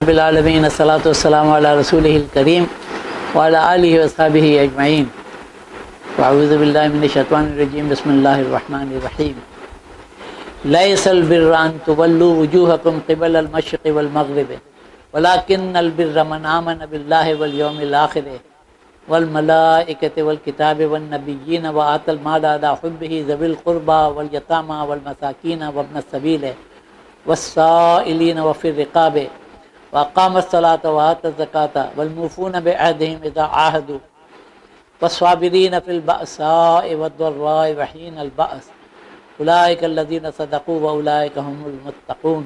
बिलालमीन अस्सलातु वस्सलामु अला रसूलिहिल करीम व अला आलिहि व अस्हाबिहि अजमईन व अऊज़ु बिल्लाहि मिनश शैतानिर रजीम बिस्मिल्लाहिर रहमानिर रहीम लैसल बिर्रा अन तुवल्लू वुजूहकुम क़िबलल मशरिक़ि वल मग़रिबि वलाकिन्नल बिर्रा मन आमन बिल्लाहि वल यौमिल आख़िर वल मलाइकति वल किताबि वन नबिय्यीन व आतल माल अला हुब्बिहि ज़विल क़ुर्बा वल यतामा वल मसाकीन व इब्नस सबील वस्साइलीन व फ़िर रिक़ाब वक़ामस्सलात व आतज़्ज़कात वल्मूफ़ून बिअहदिहिम इज़ा आहदू वस्साबिरीन फ़िल बअसाइ वद्दर्राइ व हीनल बअस उलाइकल्लज़ीन सदक़ू व उलाइका हुमुल मुत्तक़ून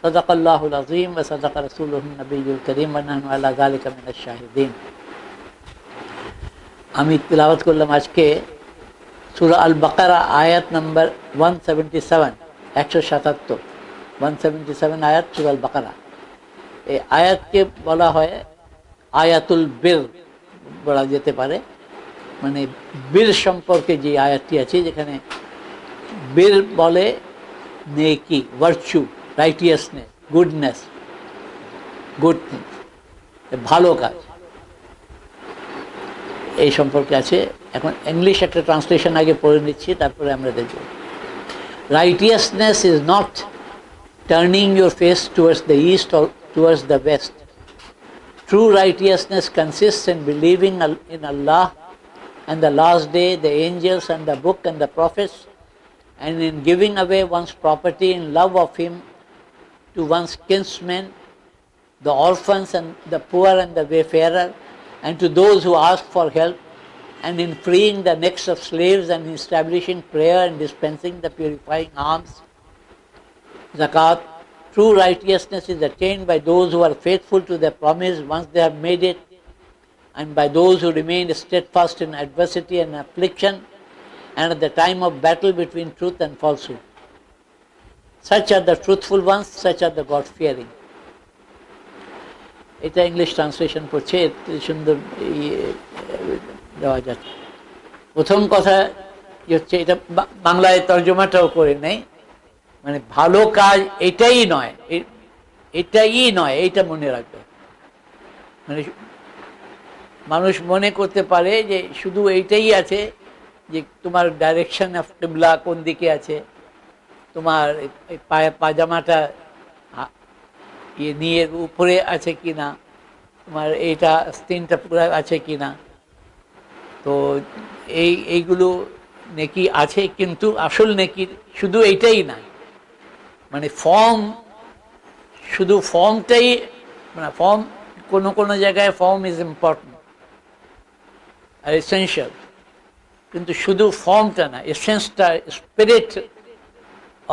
सदक़ल्लाहुल अज़ीम व सदक़ रसूलुहुन नबियुल करीम व नहनु अला ज़ालिका मिनश शाहिदीन। আমি তিলাওয়াত করলাম আজকে সূরা আল বাকারা আয়াত নম্বর 177 177 177 আয়াত সূরা আল বাকারা। এই আয়াতকে বলা হয় আয়াতুল বীর বলা যেতে পারে, মানে বীর সম্পর্কে যে আয়াতটি আছে, যেখানে বীর বলে নেকি, ভার্চু, রাইটিয়াসনেস, গুডনেস, ভালো কাজ, এই সম্পর্কে আছে। এখন ইংলিশ একটা ট্রান্সলেশন আগে পড়ে নিচ্ছি, তারপরে আমরা দেখব। Righteousness is not turning your face towards the east or towards the west. True righteousness consists in believing in Allah and the last day, the angels and the book and the prophets, and in giving away one's property in love of Him to one's kinsmen, the orphans and the poor and the wayfarer, and to those who ask for help, and in freeing the necks of slaves and establishing prayer and dispensing the purifying alms. Zakat. True righteousness is attained by those who are faithful to their promise once they have made it, and by those who remain steadfast in adversity and affliction, and at the time of battle between truth and falsehood. Such are the truthful ones, such are the God-fearing. এটা English translation পড়ছে, সুন্দর দেওয়া যাচ্ছে। প্রথম কথা হচ্ছে, এটা বাংলায় তর্জমাটাও করে নেই, মানে ভালো কাজ এটাই নয়, এইটা মনে রাখবে। মানে মানুষ মনে করতে পারে যে শুধু এইটাই আছে, যে তোমার ডাইরেকশন অফ কিবলা কোন দিকে আছে, তোমার পাজামাটা নিয়ে উপরে আছে কিনা, তোমার এইটা স্কিনটা পুরো আছে কিনা। তো এইগুলো নেকি আছে, কিন্তু আসল নেকি শুধু এইটাই না। মানে ফর্ম, শুধু ফর্মটাই, মানে ফর্ম কোনো জায়গায় ফর্ম ইজ ইম্পর্টেন্ট আর এসেনশিয়াল, কিন্তু শুধু ফর্মটা না, এসেন্সটা, spirit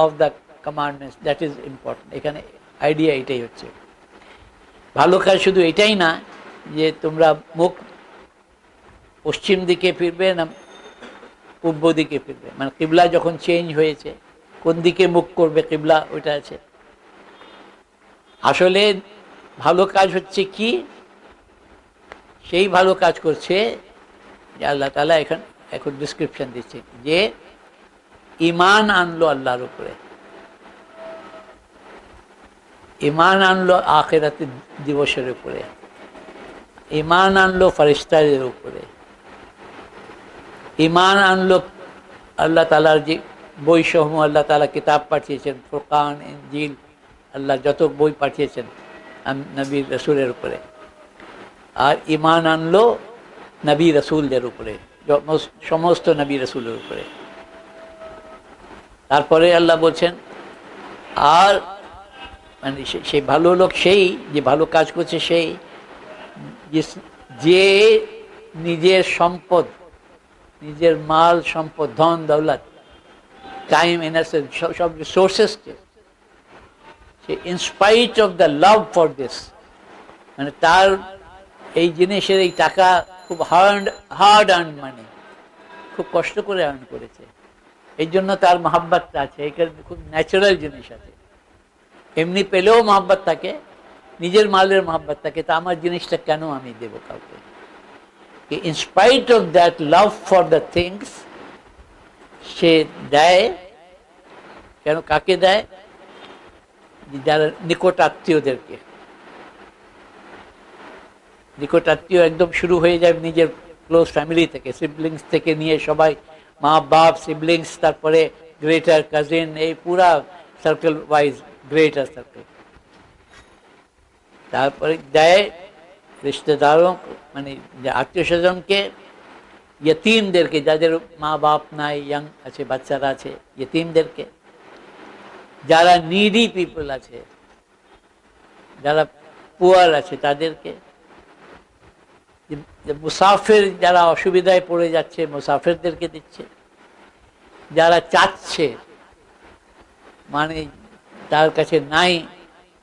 of the commandments, that is important. এখানে আইডিয়া এটাই হচ্ছে। ভালো কাজ শুধু এটাই না যে তোমরা মুখ পশ্চিম দিকে ফিরবে না পূর্ব দিকে ফিরবে, মানে কিবলা যখন চেঞ্জ হয়েছে কোন দিকে মুখ করবে কিবলা, ওইটা আছে। আসলে ভালো কাজ হচ্ছে কি, সেই ভালো কাজ করছে যে আল্লাহ তাআলা এখন ডিসক্রিপশন দিচ্ছে, যে ঈমান আনলো আল্লাহর উপরে, ঈমান আনলো আখিরাতের দিবসের উপরে, ঈমান আনলো ফেরেশতাদের উপরে, ঈমান আনলো আল্লাহ তাআলার যে বইসমূহ, আল্লাহ তাআলা কিতাব পাঠিয়েছেন, ফুরকান, ইনজিল, আল্লাহ যত বই পাঠিয়েছেন নবী রসুলের উপরে, আর ঈমান আনলো নবী রসুলদের উপরে, সমস্ত নবী রসুলের উপরে। তারপরে আল্লাহ বলছেন, আর মানে সেই ভালো লোক সেই যে ভালো কাজ করছে, সেই যে নিজের সম্পদ, নিজের মাল সম্পদ, ধন দৌলত, টাইম, এনার্জি, সব রিসোর্সেসকে সে in spite of the love for this, মানে তার এই জিনিসের, এই টাকা খুব হার্ড আর্ন মানি, খুব কষ্ট করে আর্ন করেছে, এই জন্য তার মহাব্বতটা আছে, এখানে খুব ন্যাচারাল জিনিস আছে। এমনি পেলেও মহাব্বত থাকে, নিজের মালের মহাব্বত থাকে, তা আমার জিনিসটা কেন আমি দেব কাউকে। In spite of that love for the things সে দেয়। কেন, কাকে দেয়? যারা নিকট আত্মীয়দেরকে, নিকট আত্মীয় একদম শুরু হয়ে যায় নিজের ক্লোজ ফ্যামিলি থেকে, সিবলিংস থেকে নিয়ে সবাই, মা বাপ, সিবলিংস, তারপরে গ্রেটার কাজিন, এই পুরা সার্কেল ওয়াইজ গ্রেটার সার্কেল। তারপরে দেয় রিশতেদারোं, মানে আত্মীয় স্বজনকে, ইয়তীমদেরকে, যাদের মা বাপ নাই, ইয়াং আছে, বাচ্চারা আছে, ইয়তীমদেরকে, যারা নিডি পিপল আছে, যারা পুয়ার আছে তাদেরকে, মুসাফির যারা অসুবিধায় পড়ে যাচ্ছে মুসাফিরদেরকে দিচ্ছে, যারা চাচ্ছে মানে তার কাছে নাই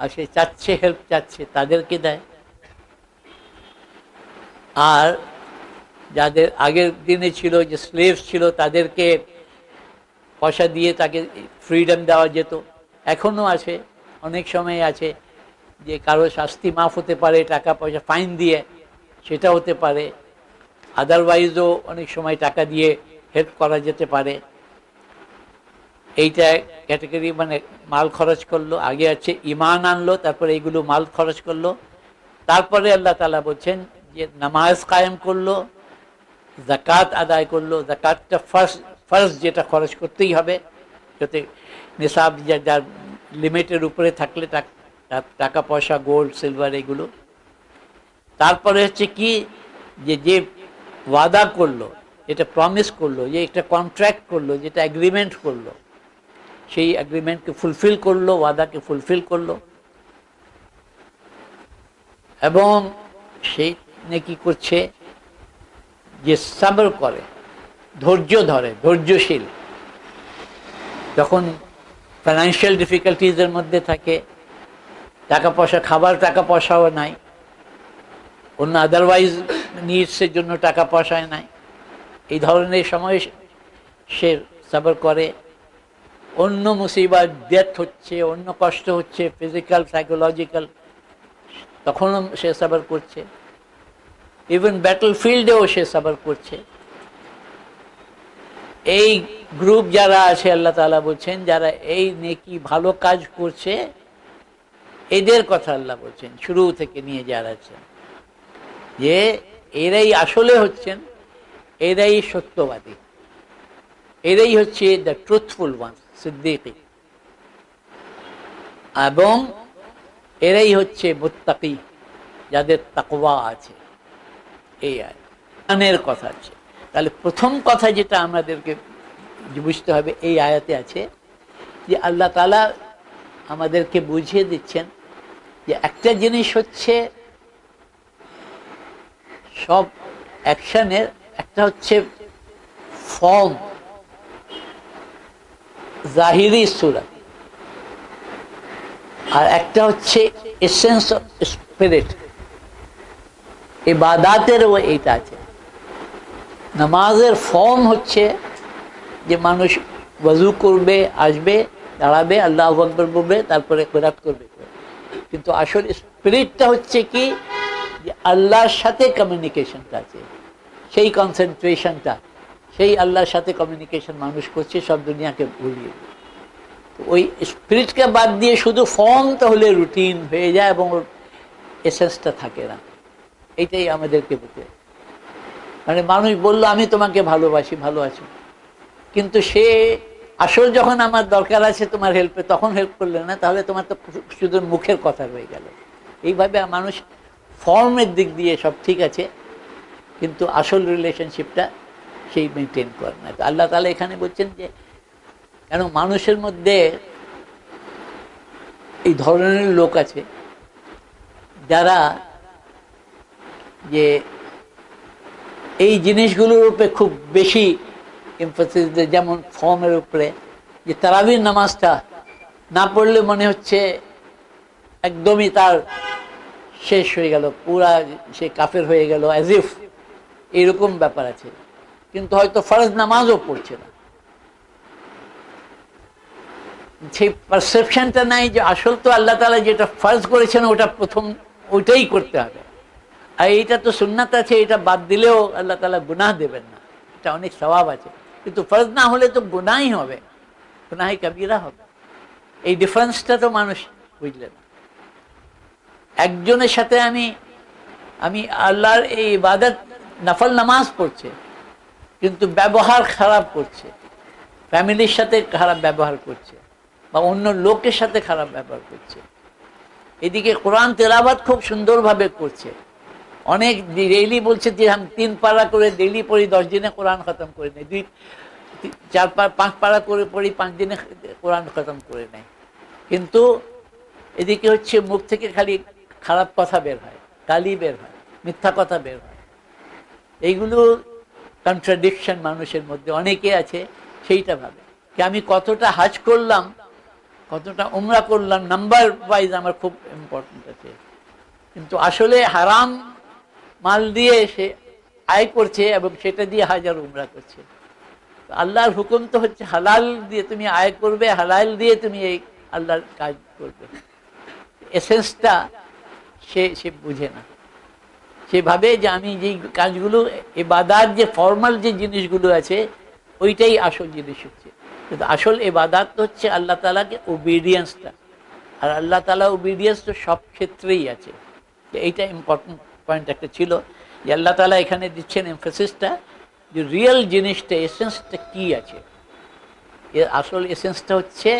আর সে চাচ্ছে, হেল্প চাচ্ছে, তাদেরকে দেয়। আর যাদের আগের দিনে ছিল যে স্লেভস ছিল তাদেরকে পয়সা দিয়ে তাকে ফ্রিডম দেওয়া যেত, এখনো আছে, অনেক সময় আছে যে কারো শাস্তি মাফ হতে পারে টাকা পয়সা ফাইন দিয়ে, সেটা হতে পারে, আদারওয়াইজও অনেক সময় টাকা দিয়ে হেল্প করা যেতে পারে। এইটা ক্যাটাগরি, মানে মাল খরচ করলো, আগে আছে ইমান আনলো, তারপরে এইগুলো মাল খরচ করলো। তারপরে আল্লাহ তাআলা বলছেন যে নামাজ কায়েম করলো, যাকাত আদায় করলো। যাকাতটা ফার্স্ট যেটা খরচ করতেই হবে, যাতে নিসাব যার লিমিটের উপরে থাকলে টাকা পয়সা, গোল্ড সিলভার এগুলো। তারপরে হচ্ছে কি, যে ওয়াদা করলো, এটা প্রমিস করলো, যে একটা কন্ট্রাক্ট করলো, যেটা এগ্রিমেন্ট করলো, সেই এগ্রিমেন্টকে ফুলফিল করলো, ওয়াদাকে ফুলফিল করলো। এবং সেই নেকি করছে যে সাবর করে, ধৈর্য ধরে, ধৈর্যশীল। যখন ফাইন্যান্সিয়াল ডিফিকাল্টিজের মধ্যে থাকে, টাকা পয়সা, খাবার টাকা পয়সাও নাই, অন্য আদারওয়াইজ নিডসের জন্য টাকা পয়সায় নাই, এই ধরনের সময় সে সাবর করে। অন্য মুসিবত, ডেথ হচ্ছে, অন্য কষ্ট হচ্ছে, ফিজিক্যাল, সাইকোলজিক্যাল, তখনও সে সাবর করছে। ইভেন ব্যাটল ফিল্ডেও সে সাবর করছে। এই গ্রুপ যারা আছে, আল্লাহ তাআলা বলছেন যারা এই নেকি ভালো কাজ করছে, এদের কথা আল্লাহ বলছেন শুরু থেকে নিয়ে যারা আছে, যে এরাই আসলে হচ্ছেন, এরাই সত্যবাদী, এরাই হচ্ছে দ্য ট্রুথফুল ওয়ান, সিদ্দিকী, এবং এরাই হচ্ছে মুত্তাকি, যাদের তাকওয়া আছে। এই আয়াতের কথা আছে। তাহলে প্রথম কথা যেটা আমাদেরকে বুঝতে হবে এই আয়াতে আছে, যে আল্লাহ তাআলা আমাদেরকে বুঝিয়ে দিচ্ছেন যে একটা জিনিস হচ্ছে সব অ্যাকশনের, একটা হচ্ছে ফর্ম, জাহিরি সূরা, আর একটা হচ্ছে এসেন্স অফ স্পিরিট। ইবাদাতেরও এইটা আছে। নামাজের ফর্ম হচ্ছে যে মানুষ ওয়াজু করবে, আসবে, দাঁড়াবে, আল্লাহু আকবার বলবে, তারপরে কিরাত করবে, কিন্তু আসল স্পিরিটটা হচ্ছে কি, যে আল্লাহর সাথে কমিউনিকেশনটা আছে, সেই কনসেন্ট্রেশনটা, সেই আল্লাহর সাথে কমিউনিকেশন মানুষ করছে, সব দুনিয়াকে ভুলিয়ে। তো ওই স্পিরিটকে বাদ দিয়ে শুধু ফর্ম তাহলে রুটিন হয়ে যায় এবং ওর এসেন্সটা থাকে না। এইটাই আমাদেরকে বলতে, মানে মানুষ বললো আমি তোমাকে ভালোবাসি, ভালো আছি, কিন্তু সে আসল যখন আমার দরকার আছে তোমার হেল্পে, তখন হেল্প করলে না, তাহলে তোমার তো শুধু মুখের কথা রয়ে গেল। এইভাবে মানুষ ফর্মের দিক দিয়ে সব ঠিক আছে, কিন্তু আসল রিলেশনশিপটা সেই মেনটেন করে না। তো আল্লাহ তাআলা এখানে বলছেন যে কেন মানুষের মধ্যে এই ধরনের লোক আছে যারা যে এই জিনিসগুলোর উপরে খুব বেশি এমফাসিস দেয়, যেমন ফর্মের উপরে, যে তারাবির নামাজটা না পড়লে মনে হচ্ছে একদমই তার শেষ হয়ে গেল, পুরা সে কাফের হয়ে গেল, অ্যাজ ইফ, এরকম ব্যাপার আছে। কিন্তু হয়তো ফরজ নামাজও পড়ছে না, সেই পারসেপশনটা নাই যে আসল তো আল্লাহ তাআলা যেটা ফরজ করেছেন ওটা প্রথম, ওইটাই করতে হবে, আর এইটা তো সুন্নাত আছে, এটা বাদ দিলেও আল্লাহ তাআলা গুনাহ দেবেন না, এটা অনেক সওয়াব আছে। কিন্তু ফরজ না হলে তো গুনাহই হবে, গুনাহে কবিরা হবে। এই ডিফারেন্সটা তো মানুষ বুঝলে না। একজনের সাথে আমি আমি আল্লাহর এই ইবাদত নফল নামাজ পড়ছে কিন্তু ব্যবহার খারাপ করছে, ফ্যামিলির সাথে খারাপ ব্যবহার করছে বা অন্য লোকের সাথে খারাপ ব্যবহার করছে। এদিকে কোরআন তেলাওয়াত খুব সুন্দরভাবে করছে, অনেক ডেইলি বলছে যে আমি 3 পারা করে ডেইলি পড়ি, 10 দিনে কোরআন খতম করে নেই, 4 5 পারা করে পড়ি, 5 দিনে কোরআন খতম করে নেয়। কিন্তু এদিকে হচ্ছে মুখ থেকে খালি খারাপ কথা বের হয়, গালি বের হয়, মিথ্যা কথা বের হয়। এইগুলো কন্ট্রাডিকশন মানুষের মধ্যে অনেকে আছে, সেইটা ভাবে কি আমি কতটা হাজ করলাম, কতটা উমরা করলাম, নাম্বার ওয়াইজ আমার খুব ইম্পর্টেন্ট আছে। কিন্তু আসলে হারাম মাল দিয়ে সে আয় করছে এবং সেটা দিয়ে হাজার উমরা করছে। আল্লাহর হুকুম তো হচ্ছে হালাল দিয়ে তুমি আয় করবে, হালাল দিয়ে তুমি এই আল্লাহর কাজ করবে। এসেন্সটা সে বুঝে না, সে ভাবে যে আমি যে কাজগুলো ইবাদত যে ফর্মাল যে জিনিসগুলো আছে ওইটাই আসল জিনিস হচ্ছে। কিন্তু আসল ইবাদত হচ্ছে আল্লাহ তাআলাকে ওবিডিয়েন্সটা, আর আল্লাহ তাআলা ওবিডিয়েন্স তো সব ক্ষেত্রেই আছে। এইটা ইম্পর্টেন্ট পয়েন্ট একটা ছিল যে আল্লাহ তাআলা এখানে দিচ্ছেন এমফাসিসটা যে রিয়েল জিনিসটা, এসেন্সটা কি আছে। এর আসল এসেন্সটা হচ্ছে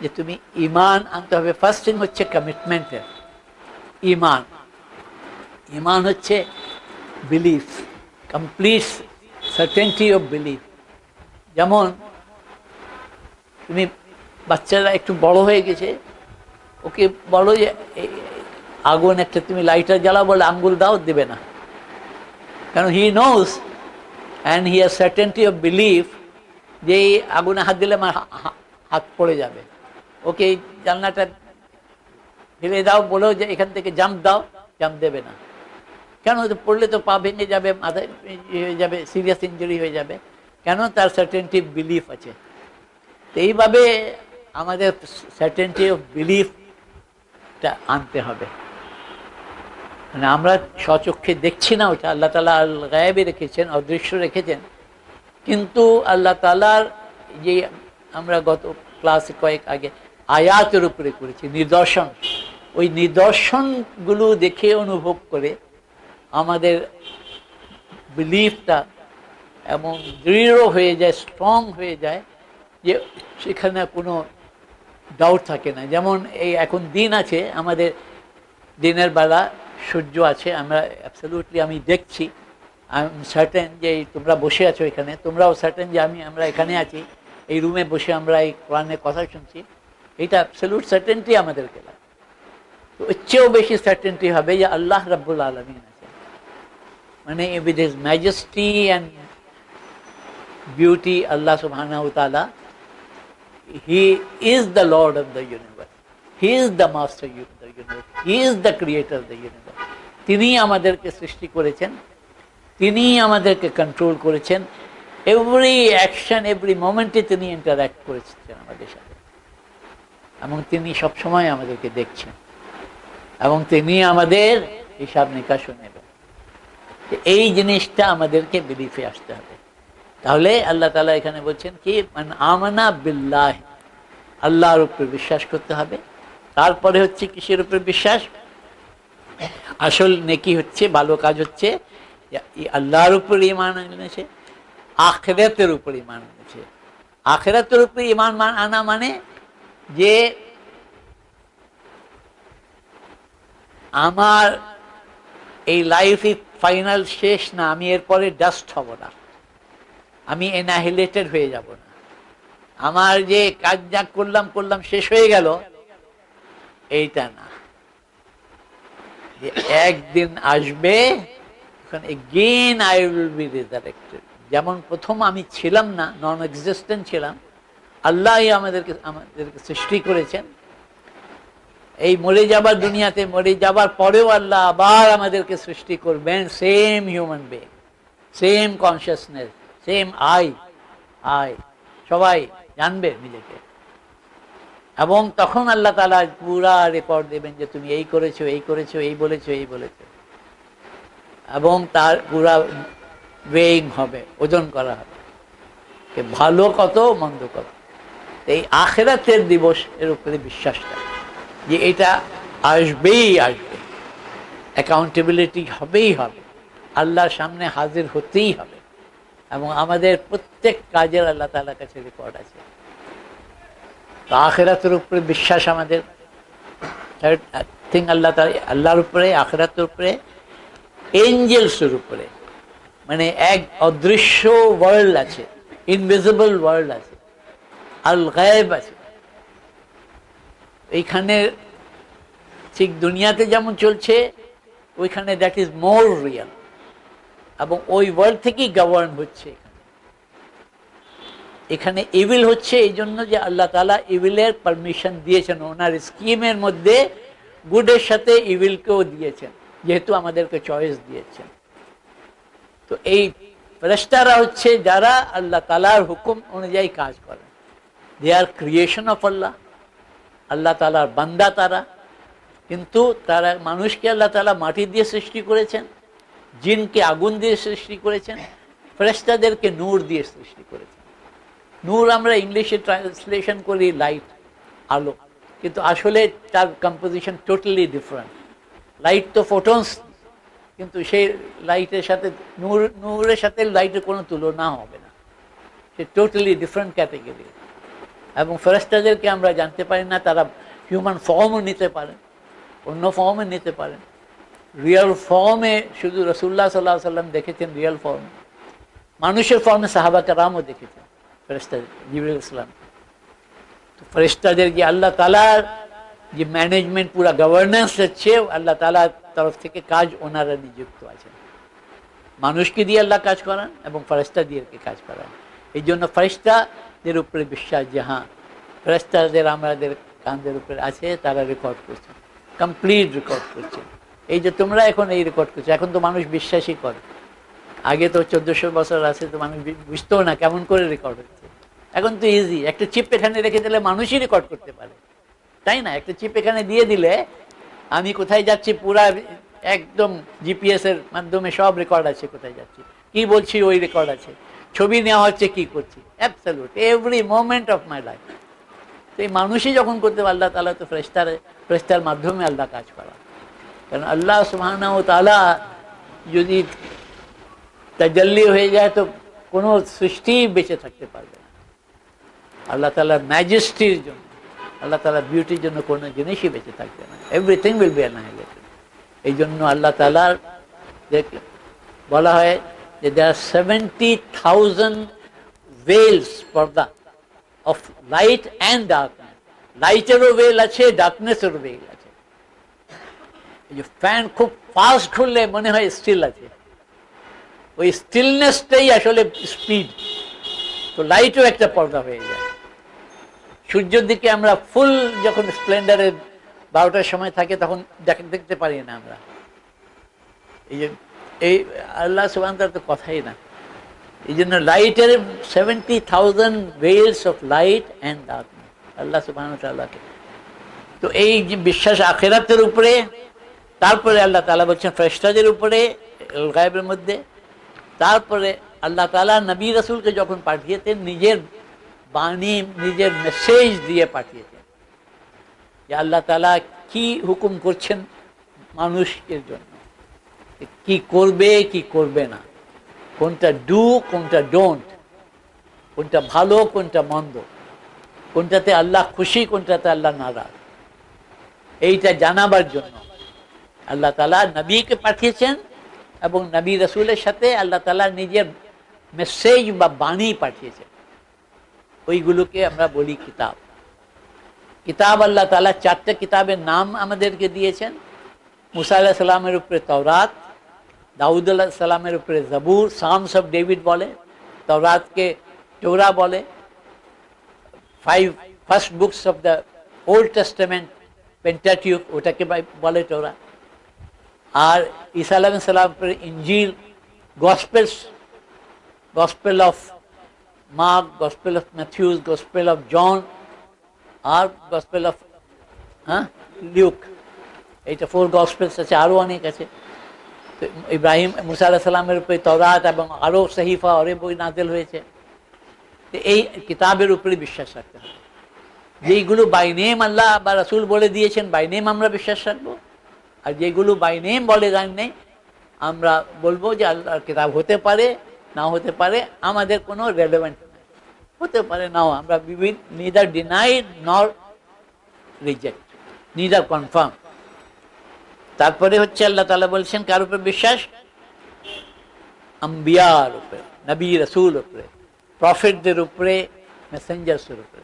যে তুমি ঈমান আনতে হবে। ফার্স্ট থিং হচ্ছে কমিটমেন্টের ঈমান। ঈমান হচ্ছে belief, complete certainty of belief. যেমন তুমি বাচ্চারা একটু বড় হয়ে গেছে, ওকে বলো যে আগুন একটা তুমি লাইটার জ্বালাও, বলে আঙ্গুল দাও, দেবে না, কারণ he knows and he has certainty of belief যে এই আগুনে হাত দিলে আমার হাত পড়ে যাবে। ওকে জানলাটা ফেলে দাও, বলেও যে এখান থেকে জাম্প দাও, জাম্প দেবে না। কেন? পড়লে তো পা ভেঙে যাবে, মাথায় হয়ে যাবে, সিরিয়াস ইঞ্জুরি হয়ে যাবে। কেন? তার সার্টেনটি বিলিফ আছে। তো এইভাবে আমাদের সার্টেনটি অফ বিলিফটা আনতে হবে। মানে আমরা স্বচক্ষে দেখছি না ওটা, আল্লাহ তাআলা আল গায়েবে রেখেছেন, অদৃশ্য রেখেছেন। কিন্তু আল্লাহ তাআলার যে আমরা গত ক্লাসে কয়েক আগে আয়াতের উপরে করেছি নিদর্শন, ওই নিদর্শনগুলো দেখে অনুভব করে আমাদের বিলিফটা এমন দৃঢ় হয়ে যায়, স্ট্রং হয়ে যায় যে সেখানে কোনো ডাউট থাকে না। যেমন এই এখন দিন আছে, আমাদের দিনের বেলা সূর্য আছে, আমরা অ্যাবসলিউটলি আমি দেখছি, আই এম সার্টেন যে তোমরা বসে আছো এখানে, তোমরাও সার্টেন যে আমরা এখানে আছি, এই রুমে বসে আমরা এই কোরআনের কথা শুনছি। এইটা অ্যাবসলিউট সার্টেনটি আমাদেরকে লাগে। তো এর চেয়েও বেশি সার্টেনটি হবে যে আল্লাহ রাব্বুল আলামিন আছে, মানে with his majesty and beauty, আল্লাহ সুবহানাহু ওয়া তাআলা, he is the lord of the universe, he is the master of the universe, he is the creator of the universe. তিনি আমাদেরকে সৃষ্টি করেছেন, তিনি আমাদেরকে কন্ট্রোল করেছেন, এভরি অ্যাকশন এভরি মোমেন্টে তিনি ইন্টারাক্ট করেছেন আমাদের সাথে, এবং তিনি সবসময় আমাদেরকে দেখছেন এবং তিনি আমাদের হিসাব নিকাশও নেবেন। এই জিনিসটা আমাদেরকে বিলিফে আসতে হবে। তাহলে আল্লাহ তাআলা এখানে বলছেন কি, মান আমানা বিল্লাহ, আল্লাহর উপরে বিশ্বাস করতে হবে। তারপরে হচ্ছে কিসের উপরে বিশ্বাস? আসল নেকি হচ্ছে, ভালো কাজ হচ্ছে আল্লাহর উপর ঈমান এনেছে, আখিরাতের উপর ঈমান এনেছে। আখিরাতের উপর ঈমান আনা মানে যে আমার এই লাইফই ফাইনাল, শেষ না, আমি এরপরে ডাস্ট হব না, আমি অ্যানাহিলেটেড হয়ে যাব না, আমার যে কাজ যা করলাম শেষ হয়ে গেল, এইটা না। যে একদিন আসবে, again I will be resurrected। যেমন প্রথম আমি ছিলাম না, নন এক্সিস্টেন্ট ছিলাম, আল্লাহই আমাদেরকে সৃষ্টি করেছেন। এই মরে যাবার দুনিয়াতে, মরে যাবার পরেও আল্লাহ আবার আমাদেরকে সৃষ্টি করবেন, same human being, same consciousness, same I, সবাই জানবে নিজেকে। এবং তখন আল্লাহ তাআলা পুরা রেকর্ড দেবেন যে তুমি এই করেছো, এই করেছো, এই বলেছো, এই বলেছো, এবং তার পুরা ওয়েইং হবে, ওজন করা হবে, ভালো কত মন্দ কত। এই আখিরাতের দিবস এর উপরে বিশ্বাসটা যে এটা আসবেই আসবে, অ্যাকাউন্টেবিলিটি হবেই হবে, আল্লাহর সামনে হাজির হতেই হবে, এবং আমাদের প্রত্যেক কাজের আল্লাহ তাআলার কাছে রেকর্ড আছে। তো আখিরাতের উপরে বিশ্বাস আমাদের, থার্ড থিং আল্লাহর উপরে, আখিরাতের উপরে, এঞ্জেলসের উপরে, মানে এক অদৃশ্য ওয়ার্ল্ড আছে, ইনভিজিবল ওয়ার্ল্ড আছে, আল গায়েব আছে। এইখানে ঠিক দুনিয়াতে যেমন চলছে ওইখানে দ্যাট ইজ মোর রিয়াল, এবং ওই ওয়ার্ল্ড থেকেই গভর্ন হচ্ছে। এখানে ইভিল হচ্ছে এই জন্য যে আল্লাহ তাআলা ইভিলের পারমিশন দিয়েছেন, ওনার স্কিমের মধ্যে গুডের সাথে ইভিলকেও দিয়েছেন, যেহেতু আমাদেরকে চয়েস দিয়েছেন। তো এই ফেরেশতারা হচ্ছে যারা আল্লাহ তাআলার হুকুম অনুযায়ী কাজ করেন। দে আর ক্রিয়েশন অফ আল্লাহ, আল্লাহ তাআলার বান্দা তারা। কিন্তু তারা, মানুষকে আল্লাহ তাআলা মাটি দিয়ে সৃষ্টি করেছেন, জিনকে আগুন দিয়ে সৃষ্টি করেছেন, ফেরেশতাদেরকে নূর দিয়ে সৃষ্টি করেছেন। নূর আমরা ইংলিশে ট্রান্সলেশন করি লাইট, আলো, কিন্তু আসলে তার কম্পোজিশন টোটালি ডিফারেন্ট। লাইট তো ফোটনস, কিন্তু সেই লাইটের সাথে নূরের সাথে লাইটের কোনো তুলনা হবে না, সে টোটালি ডিফারেন্ট ক্যাটেগরি। এবং ফেরেশতাদেরকে আমরা জানতে পারি না, তারা হিউম্যান ফর্মও নিতে পারেন, অন্য ফর্মে নিতে পারেন। রিয়েল ফর্মে শুধু রাসূলুল্লাহ সাল্লাল্লাহু আলাইহি ওয়াসাল্লাম দেখেছেন রিয়েল ফর্মে, মানুষের ফর্মে সাহাবা কেরামও দেখেছেন ফেরেশতা জিবরিল ইসলাম। তো ফেরেশতাদের যে আল্লাহ তাআলার যে ম্যানেজমেন্ট, পুরা গভর্নেন্স হচ্ছে আল্লাহ তাআলার তরফ থেকে কাজ ওনারা নিযুক্ত আছেন। মানুষকে দিয়ে আল্লাহ কাজ করান এবং ফেরেশতাদেরকে কাজ করান। এই জন্য ফেরেশতাদের উপরে বিশ্বাস যে হ্যাঁ, ফেরেশতাদের আমাদের কাঁধের উপরে আছে, তারা রেকর্ড করছে, কমপ্লিট রেকর্ড করছে। এই যে তোমরা এখন এই রেকর্ড করছো, এখন তো মানুষ বিশ্বাসই করে। আগে তো 1400 বছর আছে, তো মানুষ বুঝতেও না কেমন করে রেকর্ড হচ্ছে। এখন তো ইজি, একটা চিপ এখানে রেখে দিলে মানুষই রেকর্ড করতে পারে, তাই না? একটা চিপ এখানে দিয়ে দিলে আমি কোথায় যাচ্ছি পুরা একদম জিপিএস এর মাধ্যমে সব রেকর্ড আছে, কোথায় যাচ্ছি, কি বলছি ওই রেকর্ড আছে, ছবি নেওয়া হচ্ছে, কি করছি, absolute every moment of my life. তো এই মানুষই যখন করতে পারে, আল্লাহ তাআলা তো ফেরেশতার মাধ্যমে আল্লাহ কাজ করা। কারণ আল্লাহ সুবহানাহু ওয়া তাআলা যদি তাজাল্লি হয়ে যায় তো কোনো সৃষ্টি বেঁচে থাকতে পারবে না। আল্লাহ তাআলার ম্যাজেস্টির জন্য, আল্লাহ তাআলার বিউটির জন্য কোনো জিনিসই বেঁচে থাকবে না, এভরিথিং উইল বি অ্যানাহিলেটেড। এই জন্য আল্লাহ তাআলার বলা হয় যে there are 70,000 veils পর্দা of light and darkness. লাইটেরও ভেল আছে, ডার্কনেসেরও ভেল আছে। এই যে ফ্যান খুব ফাস্ট ঘুরলে মনে হয় স্টিল আছে, ওই স্টিলনেসটাই আসলে স্পিড। তো লাইটও একটা পর্দা হয়ে যায়। সূর্যের দিকে আমরা ফুল যখন স্প্লেন্ডারে 12টার সময় থাকে তখন দেখতে পারি না আমরা। এই যে এই আল্লাহ সুবহানাহু ওয়া তাআলার তো কথাই না। এই জন্য লাইটের 70,000 veils of light and darkness আল্লাহ সুবহানাহু ওয়া তাআলাকে। তো এই যে বিশ্বাস আখিরাতের উপরে, তারপরে আল্লাহ তাআলা বলছেন ফেরেশতাদের উপরে গায়বের মধ্যে, তারপরে আল্লাহ তাআলা নবী রাসূলকে যখন পাঠিয়েছেন নিজের বাণী, নিজের মেসেজ দিয়ে পাঠিয়েছেন যে আল্লাহ তাআলা কি হুকুম করছেন মানুষের জন্য, কি করবে কি করবে না, কোনটা ডু কোনটা ডোন্ট, কোনটা ভালো কোনটা মন্দ, কোনটাতে আল্লাহ খুশি কোনটাতে আল্লাহ নারাজ, এইটা জানাবার জন্য আল্লাহ তাআলা নবীকে পাঠিয়েছেন। এবং নবী রাসূলের সাথে আল্লাহ তাআলা নিজের মেসেজ বা বাণী পাঠিয়েছেন, ওইগুলোকে আমরা বলি কিতাব। কিতাব আল্লাহ তাআলা 4টে কিতাবের নাম আমাদেরকে দিয়েছেন। মুসা আলাইহিস সালামের উপরে তওরাত, দাউদ আলাইহিস সালামের উপরে জবুর, সামস অফ ডেভিড বলে, তওরাতকে টোরা বলে, 5 first books of the Old Testament Pentateuch, ওটাকে বলে টোরা। আর ঈসা আলাইহিস সালামের উপরে ইনজিল, gospels, gospel of Mark, gospel of Matthews, gospel of John, আর গসপেল অফ লিউক, এইটা 4 গসপেলস আছে, আরও অনেক আছে। তো ইব্রাহিম, মুসা আলাইহিস সালামের উপরে তওরাত এবং আরও সহিফা আরে বই নাযিল হয়েছে। তো এই কিতাবের উপরে বিশ্বাস রাখতে হবে। যেইগুলো বাই নেম আল্লাহ বা রাসূল বলে দিয়েছেন, বাই নেম আমরা বিশ্বাস রাখবো। আর যেগুলো বাই নেম বলে যায় নেই, আমরা বলবো যে আল্লাহর কিতাব হতে পারে, না হতে পারে, আমাদের কোনো রেলেভেন্ট নেই। হতে পারে নাও, আমরা নিদার ডিনাই নর রিজেক্ট, নিদার কনফার্ম। তারপরে হচ্ছে আল্লাহ তাআলা বলছেন কার উপরে বিশ্বাস? আম্বিয়ার উপরে, নবী রাসূল উপরে, প্রফেটদের উপরে, মেসেঞ্জার্সের উপরে।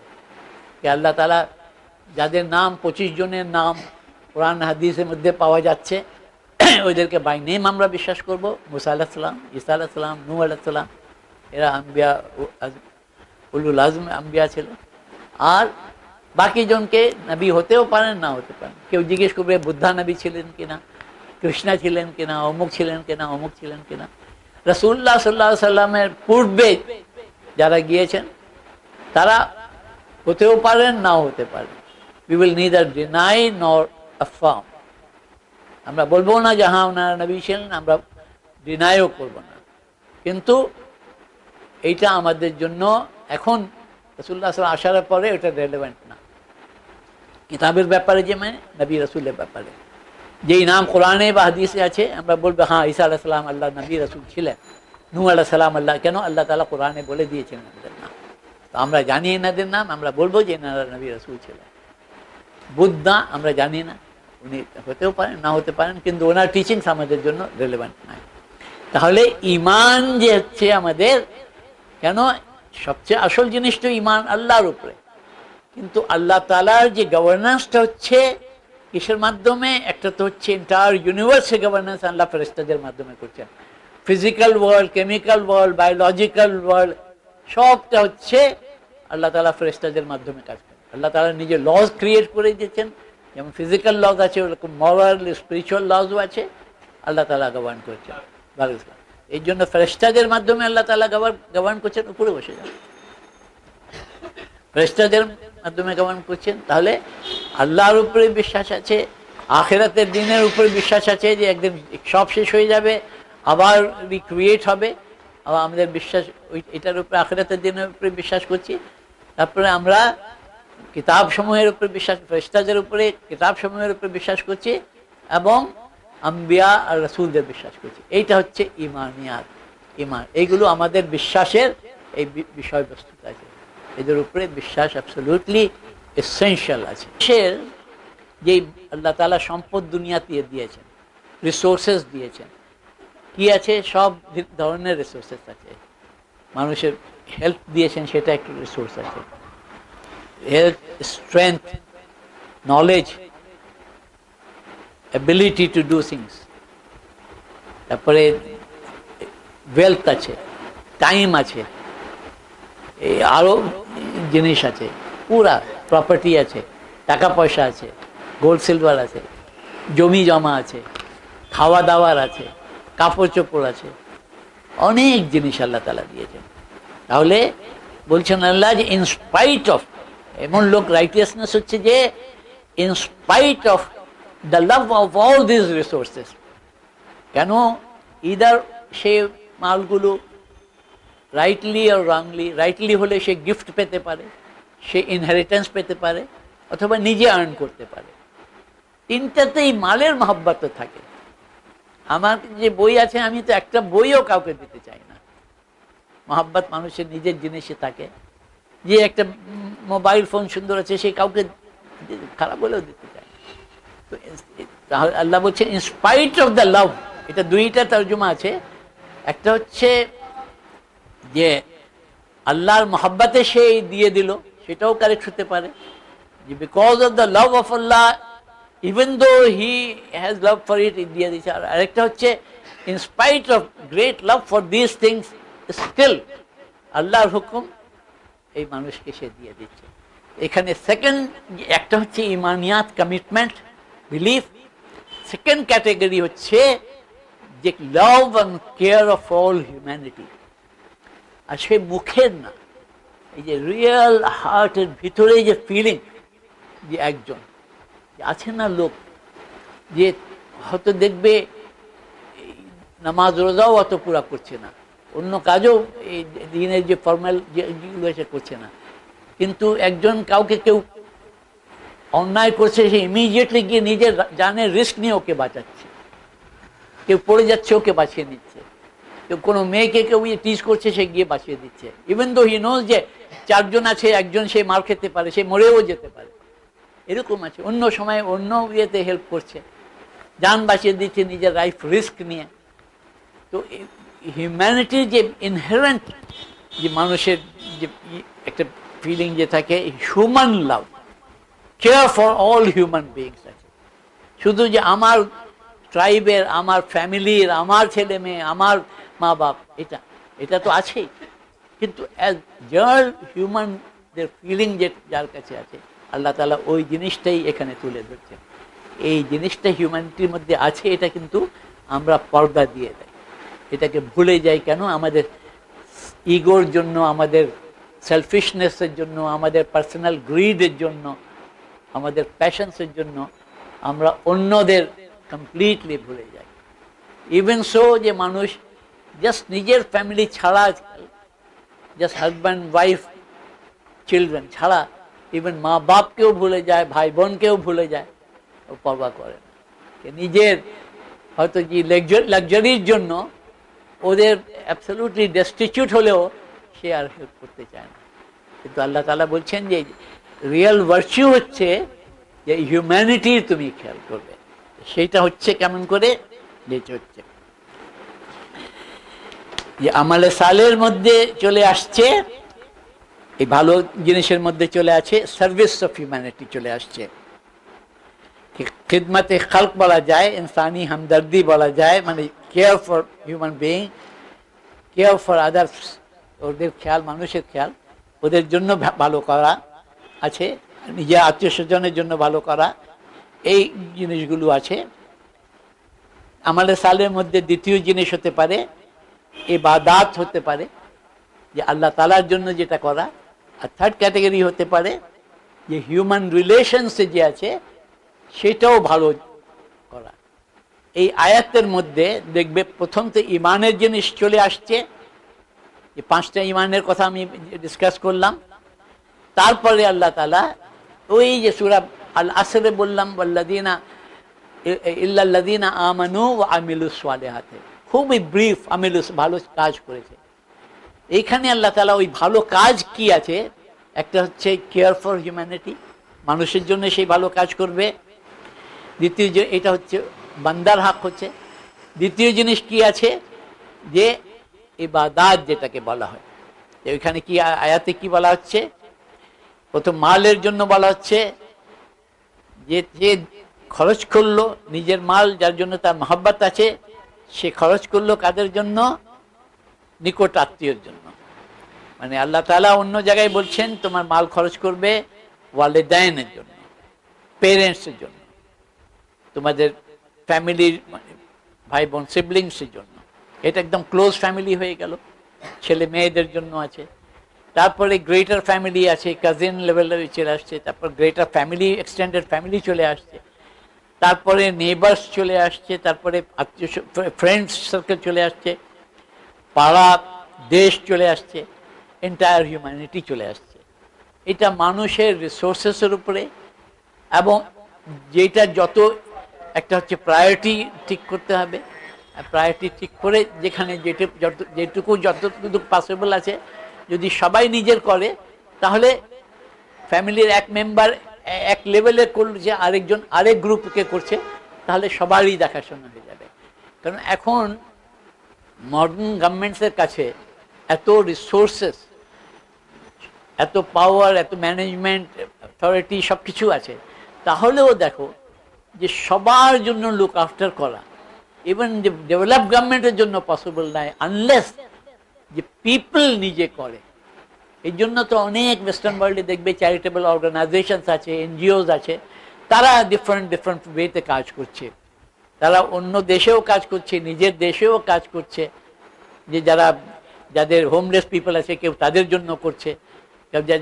আল্লাহ তাআলা যাদের নাম 25 জনের নাম কোরআন হাদিসের মধ্যে পাওয়া যাচ্ছে, ওইদেরকে বাই নেম আমরা বিশ্বাস করব। মুসা আলাইহিস সালাম, ঈসা আলাইহিস সালাম, নূহ আলাইহিস সালাম, এরা আম্বিয়া, উলুল আজম আম্বিয়া ছিলেন। আর বাকি জনকে নবী হতেও পারেন, না হতে পারেন। কেউ জিজ্ঞেস করবে বুদ্ধা নবী ছিলেন কিনা, কৃষ্ণা ছিলেন কিনা, অমুক ছিলেন কিনা, অমুক ছিলেন কিনা। রাসূলুল্লাহ সাল্লাল্লাহু আলাইহি সাল্লামের পূর্বে যারা গিয়েছেন তারা হতেও পারেন, নাও হতে পারেন। We will neither deny nor affirm. আমরা বলবো না যে হ্যাঁ ওনারা নবী ছিলেন, আমরা ডিনাইও করব না। কিন্তু এইটা আমাদের জন্য এখন রাসূলুল্লাহ সাল্লাল্লাহু আলাইহি ওয়াসাল্লাম আসার পরে ওটা রেলেভেন্ট না। কিতাবের ব্যাপারে যে মানে নবী রাসূলের ব্যাপারে যেই নাম কোরআনে বা হাদিসে আছে, আমরা বলবো হ্যাঁ ঈসা আলাইহিস সালাম আল্লাহ নবী রাসূল ছিলেন, নূহ আলাইহিস সালাম আল্লাহ, কেন আল্লাহ তাআলা কোরআনে বলে দিয়েছেন এনাদের নাম। তো আমরা জানি এনাদের নাম, আমরা বলবো যে এনারা নবী রাসূল ছিলেন। বুদ্ধা আমরা জানি না, উনি হতেও পারেন, না হতে পারেন, কিন্তু ওনার টিচিংস আমাদের জন্য রেলেভেন্ট নয়। তাহলে ঈমান যে হচ্ছে আমাদের, কেন সবচেয়ে আসল জিনিস তো ঈমান আল্লাহর উপরে, কিন্তু আল্লাহ তাআলার যে গভর্নেন্সটা হচ্ছে কিসের মাধ্যমে? একটা তো হচ্ছে এন্টায়ার ইউনিভার্সের গভর্নেন্স আল্লাহ ফেরেশতাদের মাধ্যমে করছেন। Physical world, chemical world, biological world, সবটা হচ্ছে আল্লাহ তাআলা ফেরেশতাদের মাধ্যমে কাজ করেন। আল্লাহ তাআলা নিজে লজ ক্রিয়েট করে দিয়েছেন, যেমন ফিজিক্যাল লজ আছে ওরকম মরাল স্পিরিচুয়াল লজও আছে, আল্লাহ তাআলা গভর্ন করছেন। এই জন্য ফেরেশতাদের মাধ্যমে আল্লাহ তাআলা গভর্ন করছেন, উপরে বসে যান, ফেরেশতাদের মাধ্যমে গভর্ন করছেন। তাহলে আল্লাহর উপরে বিশ্বাস আছে, আখিরাতের দিনের উপরে বিশ্বাস আছে যে একদিন সব শেষ হয়ে যাবে, আবার রিক্রিয়েট হবে, আবার আমাদের বিশ্বাস এটার উপরে, আখিরাতের দিনের উপরে বিশ্বাস করছি। তারপরে আমরা কিতাব সমূহের উপরে বিশ্বাস, ফেরেশতাদের উপরে কিতাব সমূহের উপরে বিশ্বাস করছি, এবং আম্বিয়া আর রাসূলদের বিশ্বাস করছি। এইটা হচ্ছে ঈমানিয়াত, ঈমান। এইগুলো আমাদের বিশ্বাসের এই বিষয়বস্তুটা আছে, এদের উপরে বিশ্বাস অ্যাবসলিউটলি এসেনশিয়াল আছে। দেশের যেই আল্লাহ তাআলা সম্পদ দুনিয়াতে দিয়েছেন, রিসোর্সেস দিয়েছেন, কি আছে? সব ধরনের রিসোর্সেস আছে। মানুষের হেলথ দিয়েছেন, সেটা একটা রিসোর্স আছে। Health, strength, knowledge, ability to do things. তারপরে ওয়েলথ আছে, টাইম আছে, আরও জিনিস আছে, পুরা প্রপার্টি আছে, টাকা পয়সা আছে, গোল্ড সিলভার আছে, জমি জমা আছে, খাওয়া দাওয়ার আছে, কাপড় চোপড় আছে, অনেক জিনিস আল্লাহ তাআলা দিয়েছেন। তাহলে বলছেন আল্লাহ যে ইনস্পাইট অফ, এমন লোক রাইটিয়াসনেস হচ্ছে যে in spite of the love of all this resources. কেন? ইদার সে মালগুলো রাইটলি আর রংলি, রাইটলি হলে সে গিফট পেতে পারে, সে ইনহেরিটেন্স পেতে পারে, অথবা নিজে আর্ন করতে পারে। তিনটাতেই মালের মহব্বত থাকে। আমার যে বই আছে, আমি তো একটা বইও কাউকে দিতে চাই না। মহব্বত মানুষের নিজের জিনিসে থাকে। যে একটা মোবাইল ফোন সুন্দর আছে, সে কাউকে খারাপ বলেও দিতে চায় না। তো তাহলে আল্লাহ বলছেন ইনস্পাইট অফ দ্য লাভ, এটা দুইটা তর্জমা আছে। একটা হচ্ছে যে আল্লাহর মহব্বতে সে দিয়ে দিল, সেটাও কারেক্ট হতে পারে, যে because of the love of Allah, even though he has love for it, দিয়ে দিচ্ছে। আর আরেকটা হচ্ছে in spite of great love for this things, still আল্লাহর হুকুম এই মানুষকে সে দিয়ে দিচ্ছে। এখানে সেকেন্ড একটা হচ্ছে ইমানিয়াত, কমিটমেন্ট, বিলিফ। সেকেন্ড ক্যাটেগরি হচ্ছে যে love and care of all humanity. আর সে মুখের না, এই যে রিয়েল হার্টের ভিতরে যে ফিলিং, যে একজন আছে না লোক যে হয়তো দেখবে নামাজ রোজাও অত পুরা করছে না, অন্য কাজও এই দিনের যে ফর্মাল যেগুলো সে করছে না, কিন্তু একজন কাউকে কেউ অন্যায় করছে সে ইমিডিয়েটলি গিয়ে নিজের জানের রিস্ক নিয়ে ওকে বাঁচাচ্ছে, কেউ পড়ে যাচ্ছে ওকে বাঁচিয়ে নিচ্ছে, কেউ কোনো মেয়েকে কেউ টিজ করছে সে গিয়ে বাঁচিয়ে দিচ্ছে, ইভেন দো হি নোজ যে চারজন আছে একজন সে মার খেতে পারে, সে মরেও যেতে পারে, এরকম আছে। অন্য সময় অন্য ইয়েতে হেল্প করছে, জান বাঁচিয়ে দিচ্ছে নিজের লাইফ রিস্ক নিয়ে। তো হিউম্যানিটির যে ইনহেরেন্ট যে মানুষের যে একটা ফিলিং যে থাকে human love, care for all human beings আছে। শুধু যে আমার ট্রাইবের, আমার ফ্যামিলির, আমার ছেলে মেয়ে, আমার মা বাপ, এটা এটা তো আছেই, কিন্তু অ্যাজ জেনারেল হিউম্যানদের ফিলিং যে যার কাছে আছে, আল্লাহ তাআলা ওই জিনিসটাই এখানে তুলে ধরছেন। এই জিনিসটা হিউম্যানিটির মধ্যে আছে, এটা কিন্তু আমরা পর্দা দিয়ে দেয়, এটাকে ভুলে যাই। কেন? আমাদের ইগোর জন্য, আমাদের সেলফিশনেসের জন্য, আমাদের পার্সোনাল গ্রিডের জন্য, আমাদের প্যাশনসের জন্য আমরা অন্যদের কমপ্লিটলি ভুলে যাই। ইভেন সো যে মানুষ জাস্ট নিজের ফ্যামিলি ছাড়া, জাস্ট হাজব্যান্ড ওয়াইফ চিলড্রেন ছাড়া ইভেন মা বাপকেও ভুলে যায়, ভাই বোনকেও ভুলে যায়, ও পরবা করে না। নিজের হয়তো যে লাক্সারির জন্য ওদের অ্যাবসলিউটলি ডেস্টিটিউট হলেও সে আর হেল্প করতে চায় না। কিন্তু আল্লাহ তাআলা বলছেন যে রিয়েল ভার্চু হচ্ছে যে হিউম্যানিটির তুমি খেয়াল করবে। সেইটা হচ্ছে কেমন করে? যেটা হচ্ছে যে আমালে সালের মধ্যে চলে আসছে, এই ভালো জিনিসের মধ্যে চলে আছে সার্ভিস অফ হিউম্যানিটি চলে আসছে। খিদমতে খালক বলা যায়, ইনসানি হামদর্দি বলা যায়, মানে care for human being, care for others, ওদের খেয়াল, মানুষের খেয়াল, ওদের জন্য ভালো করা আছে, নিজের আত্মীয় স্বজনের জন্য ভালো করা, এই জিনিসগুলো আছে। আমাদের সালের মধ্যে দ্বিতীয় জিনিস হতে পারে ইবাদাত হতে পারে, যে আল্লাহ তাআলার জন্য যেটা করা। আর থার্ড ক্যাটাগরি হতে পারে যে হিউম্যান রিলেশনসে যে আছে সেটাও ভালো করা। এই আয়াতের মধ্যে দেখবে প্রথম তো ইমানের জিনিস চলে আসছে, যে পাঁচটা ইমানের কথা আমি ডিসকাস করলাম। তারপরে আল্লাহ তাআলা ওই যে সূরা আল আসরে বললাম ওয়াল্লাযিনা ইল্লাল্লাযিনা আমানু ওয়া আমিলুস সালিহাতি, খুবই ব্রিফ, আমিলুস ভালো কাজ করেছে। এইখানে আল্লাহ তাআলা ওই ভালো কাজ কি আছে, একটা হচ্ছে কেয়ার ফর হিউম্যানিটি, মানুষের জন্য সেই ভালো কাজ করবে। দ্বিতীয় যে এটা হচ্ছে বান্দার হক হচ্ছে। দ্বিতীয় জিনিস কি আছে, যে ইবাদাত যেটাকে বলা হয়। ওইখানে কি আয়াতে কি বলা হচ্ছে? প্রথম মালের জন্য বলা হচ্ছে যে যে খরচ করলো নিজের মাল, যার জন্য তার মহব্বত আছে, সে খরচ করলো কাদের জন্য? নিকট আত্মীয়ের জন্য। মানে আল্লাহ তাআলা অন্য জায়গায় বলছেন তোমার মাল খরচ করবে ওয়ালিদাইনের জন্য, পেরেন্টসের জন্য, তোমাদের ফ্যামিলির মানে ভাই বোন সিবলিংসের জন্য। এটা একদম ক্লোজ ফ্যামিলি হয়ে গেল, ছেলে মেয়েদের জন্য আছে। তারপরে গ্রেটার ফ্যামিলি আছে, কাজিন লেভেলে চলে আসছে। তারপর গ্রেটার ফ্যামিলি, এক্সটেন্ডেড ফ্যামিলি চলে আসছে। তারপরে নেবার্স চলে আসছে। তারপরে আত্মীয় ফ্রেন্ডস সার্কেল চলে আসছে, পাড়া দেশ চলে আসছে, এন্টায়ার হিউম্যানিটি চলে আসছে। এটা মানুষের রিসোর্সেসের উপরে, এবং যেটা যত একটা হচ্ছে প্রায়োরিটি ঠিক করতে হবে। প্রায়োরিটি ঠিক করে যেখানে যেটুকু যতটুকু পসিবল আছে, যদি সবাই নিজের করে, তাহলে ফ্যামিলির এক মেম্বার এক লেভেলে করছে, আরেকজন আরেক গ্রুপকে করছে, তাহলে সবারই দেখাশোনা হয়ে যাবে। কারণ এখন মডার্ন গভর্নমেন্টসের কাছে এত রিসোর্সেস, এত পাওয়ার, এত ম্যানেজমেন্ট অথরিটি সব কিছু আছে, তাহলেও দেখো যে সবার জন্য লুক আফটার করা, ইভেন যে ডেভেলপ গভর্নমেন্টের জন্য পসিবল নয় আনলেস যে পিপল নিজে করে। এই জন্য তো অনেক ওয়েস্টার্ন ওয়ার্ল্ডে দেখবে চ্যারিটেবল অর্গানাইজেশনস আছে, এনজিওস আছে, তারা ডিফারেন্ট ওয়েতে কাজ করছে। তারা অন্য দেশেও কাজ করছে, নিজের দেশেও কাজ করছে, যে যাদের হোমলেস পিপল আছে কেউ তাদের জন্য করছে,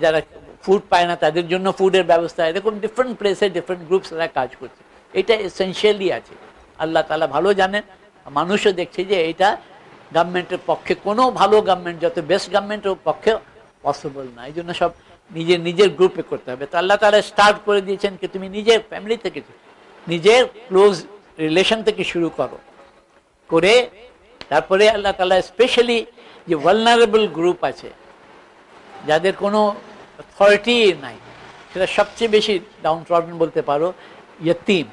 যারা ফুড পায় না তাদের জন্য ফুডের ব্যবস্থা, এরকম ডিফারেন্ট প্লেসে ডিফারেন্ট গ্রুপস তারা কাজ করছে। এটা এসেনশিয়ালি আছে। আল্লাহ তাআলা ভালো জানেন, মানুষও দেখছে যে এটা গভর্নমেন্টের পক্ষে, কোনো ভালো গভর্নমেন্ট, যত বেস্ট গভর্নমেন্টের পক্ষে পসিবল না। এই জন্য সব নিজের নিজের গ্রুপে করতে হবে। তো আল্লাহ তাআলা স্টার্ট করে দিয়েছেন কি তুমি নিজের ফ্যামিলি থেকে, নিজের ক্লোজ রিলেশন থেকে শুরু করো, করে তারপরে আল্লাহ তাআলা স্পেশালি যে ভালনারেবল গ্রুপ আছে, যাদের কোনো অথরিটি নাই, সেটা সবচেয়ে বেশি ডাউন ট্রডেন বলতে পারো, ইয়তিম।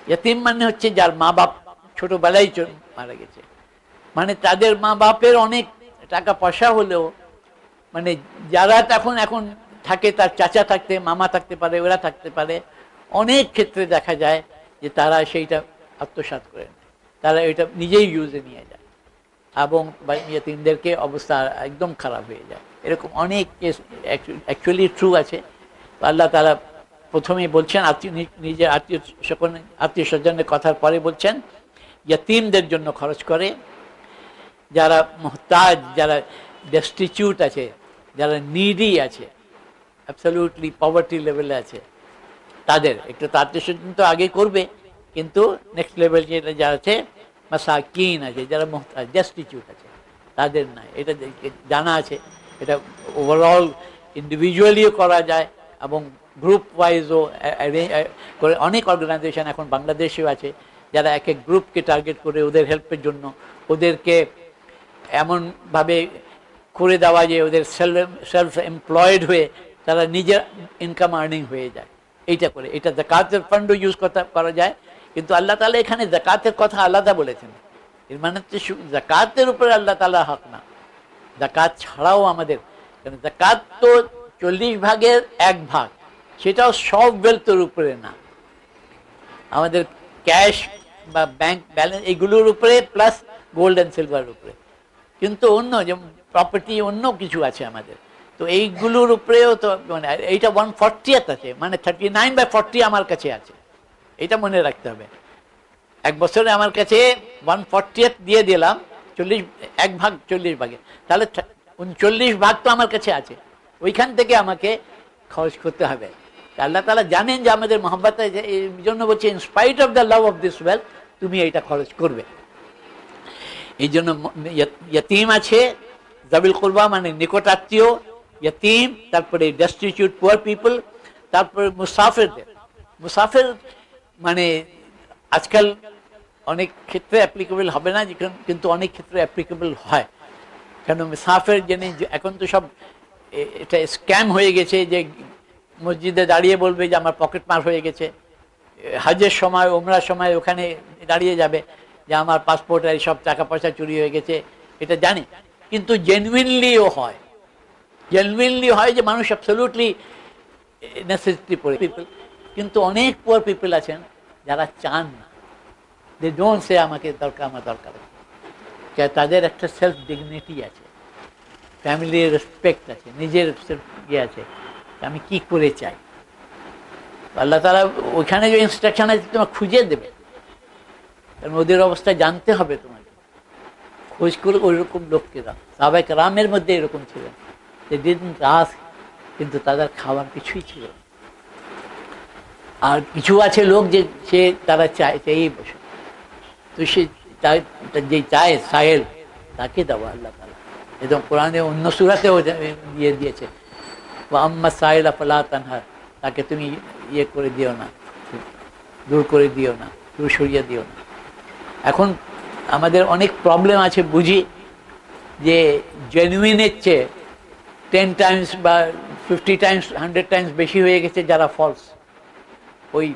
ইয়তিম মানে হচ্ছে যার মা বাপ ছোটবেলায় মারা গেছে, মানে তাদের মা বাপের অনেক টাকা পয়সা হলেও, মানে যারা এখন থাকে, তার চাচা থাকতে, মামা থাকতে পারে, ওরা থাকতে পারে, অনেক ক্ষেত্রে দেখা যায় যে তারা সেইটা আত্মসাৎ করে নেয়, তারা এটা নিজেই ইউজে নিয়ে যায় এবং ইয়তিমদেরকে অবস্থা একদম খারাপ হয়ে যায়। এরকম অনেক কেস অ্যাকচুয়ালি ট্রু আছে। আল্লাহ তাআলা প্রথমেই বলছেন নিজের আত্মীয় স্বজনের কথার পরে বলছেন ইয়তিমদের জন্য খরচ করে, যারা মুহতাজ, যারা ডেস্টিটিউট আছে, যারা নিডি আছে, অ্যাবসলিউটলি পভার্টি লেভেলে আছে, তাদের একটু তো আত্মীয় স্বজন তো আগে করবে, কিন্তু নেক্সট লেভেল যেটা যারা আছে, মাসাকিন আছে, যারা মুহতাজ ডেস্টিটিউট আছে, তাদের নাই। এটা জানা আছে, এটা ওভারঅল ইন্ডিভিজুয়ালিও করা যায় এবং গ্রুপ ওয়াইজও করে। অনেক অর্গানাইজেশন এখন বাংলাদেশেও আছে যারা এক এক গ্রুপকে টার্গেট করে ওদের হেল্পের জন্য ওদেরকে এমনভাবে করে দেওয়া যে ওদের সেলফ এমপ্লয়েড হয়ে তারা নিজের ইনকাম আর্নিং হয়ে যায়। এইটা করে, এটা যাকাতের ফান্ডও ইউজ করা যায়, কিন্তু আল্লাহ তাআলা এখানে যাকাতের কথা আলাদা বলেছেন। এর মানে হচ্ছে যাকাতের উপরে আল্লাহ তাআলা হক না, যাকাত ছাড়াও আমাদের, কারণ যাকাত তো 40 ভাগের 1 ভাগ, সেটাও সব ওয়েলথের উপরে না, আমাদের ক্যাশ বা ব্যাংক ব্যালেন্স এগুলোর উপরে, প্লাস গোল্ড অ্যান্ড সিলভারের উপরে। কিন্তু অন্য যেমন প্রপার্টি, অন্য কিছু আছে আমাদের, তো এইগুলোর উপরেও তো মানে এইটা 1/40 আছে, মানে 39/40 আমার কাছে আছে, এটা মনে রাখতে হবে। এক বছরে আমার কাছে 1/40 দিয়ে দিলাম, 1 ভাগ 40 ভাগে, তাহলে 39 ভাগ তো আমার কাছে আছে, ওইখান থেকে আমাকে খরচ করতে হবে। আল্লাহ তাআলা জানেন যে আমাদের মহব্বত, এই জন্য বলছে in spite of the love of this wealth তুমি এইটা খরচ করবে। এই জন্য ইয়তিম আছে, যাবিল কুরবা মানে নিকট আত্মীয়, ইয়তিম, তারপরে ডেস্টিটিউট পুয়ার পিপল, তারপরে মুসাফিরদের। মুসাফির মানে আজকাল অনেক ক্ষেত্রে অ্যাপ্লিকেবল হবে না, কিন্তু অনেক ক্ষেত্রে অ্যাপ্লিকেবল হয়। কেন মুসাফির জেনে এখন তো সব এটা স্ক্যাম হয়ে গেছে, যে মসজিদে দাঁড়িয়ে বলবে যে আমার পকেট মার হয়ে গেছে, হজের সময় উমরার সময় ওখানে দাঁড়িয়ে যাবে যে আমার পাসপোর্ট আর সব টাকা পয়সা চুরি হয়ে গেছে, এটা জানে। কিন্তু জেনুইনলিও হয়, জেনুইনলি হয় যে মানুষ অ্যাবসলিউটলি নেসেসিটি পড়ে পিপল, কিন্তু অনেক পুয়ার পিপল আছেন যারা চান না, দে ডোন্ট সে আমাকে দরকার, আমার দরকার, তাদের একটা সেলফ ডিগনিটি আছে, ফ্যামিলির রেসপেক্ট আছে, নিজের ইয়ে আছে, আমি কি করে চাই। আল্লাহ তাআলা ওইখানে যে ইনস্ট্রাকশন আছে তোমার খুঁজে দেবে, কারণ ওদের অবস্থা জানতে হবে তোমাকে, খোঁজ করে ওই রকম লোককে দাও। সাহাবায়ে কেরামের মধ্যে এরকম ছিলেন যে দিন রাত, কিন্তু তাদের খাওয়ার কিছুই ছিল না। আর কিছু আছে লোক যে তারা চায় এই বসে, তো সে যে চায় সাহেল, তাকে দেওয়া আল্লাহ তাআলা একদম কোরআনে অন্য সূরাতেও দিয়ে দিয়েছে, আম্মা সাইলা ফালা তানহার, তাকে তুমি ইয়ে করে দিও না, দূর করে দিও না, দূর সরিয়ে দিও না। এখন আমাদের অনেক প্রবলেম আছে বুঝি, যে জেনুইনের চেয়ে 10 টাইমস বা 50 টাইমস 100 টাইমস বেশি হয়ে গেছে যারা ফলস। ওই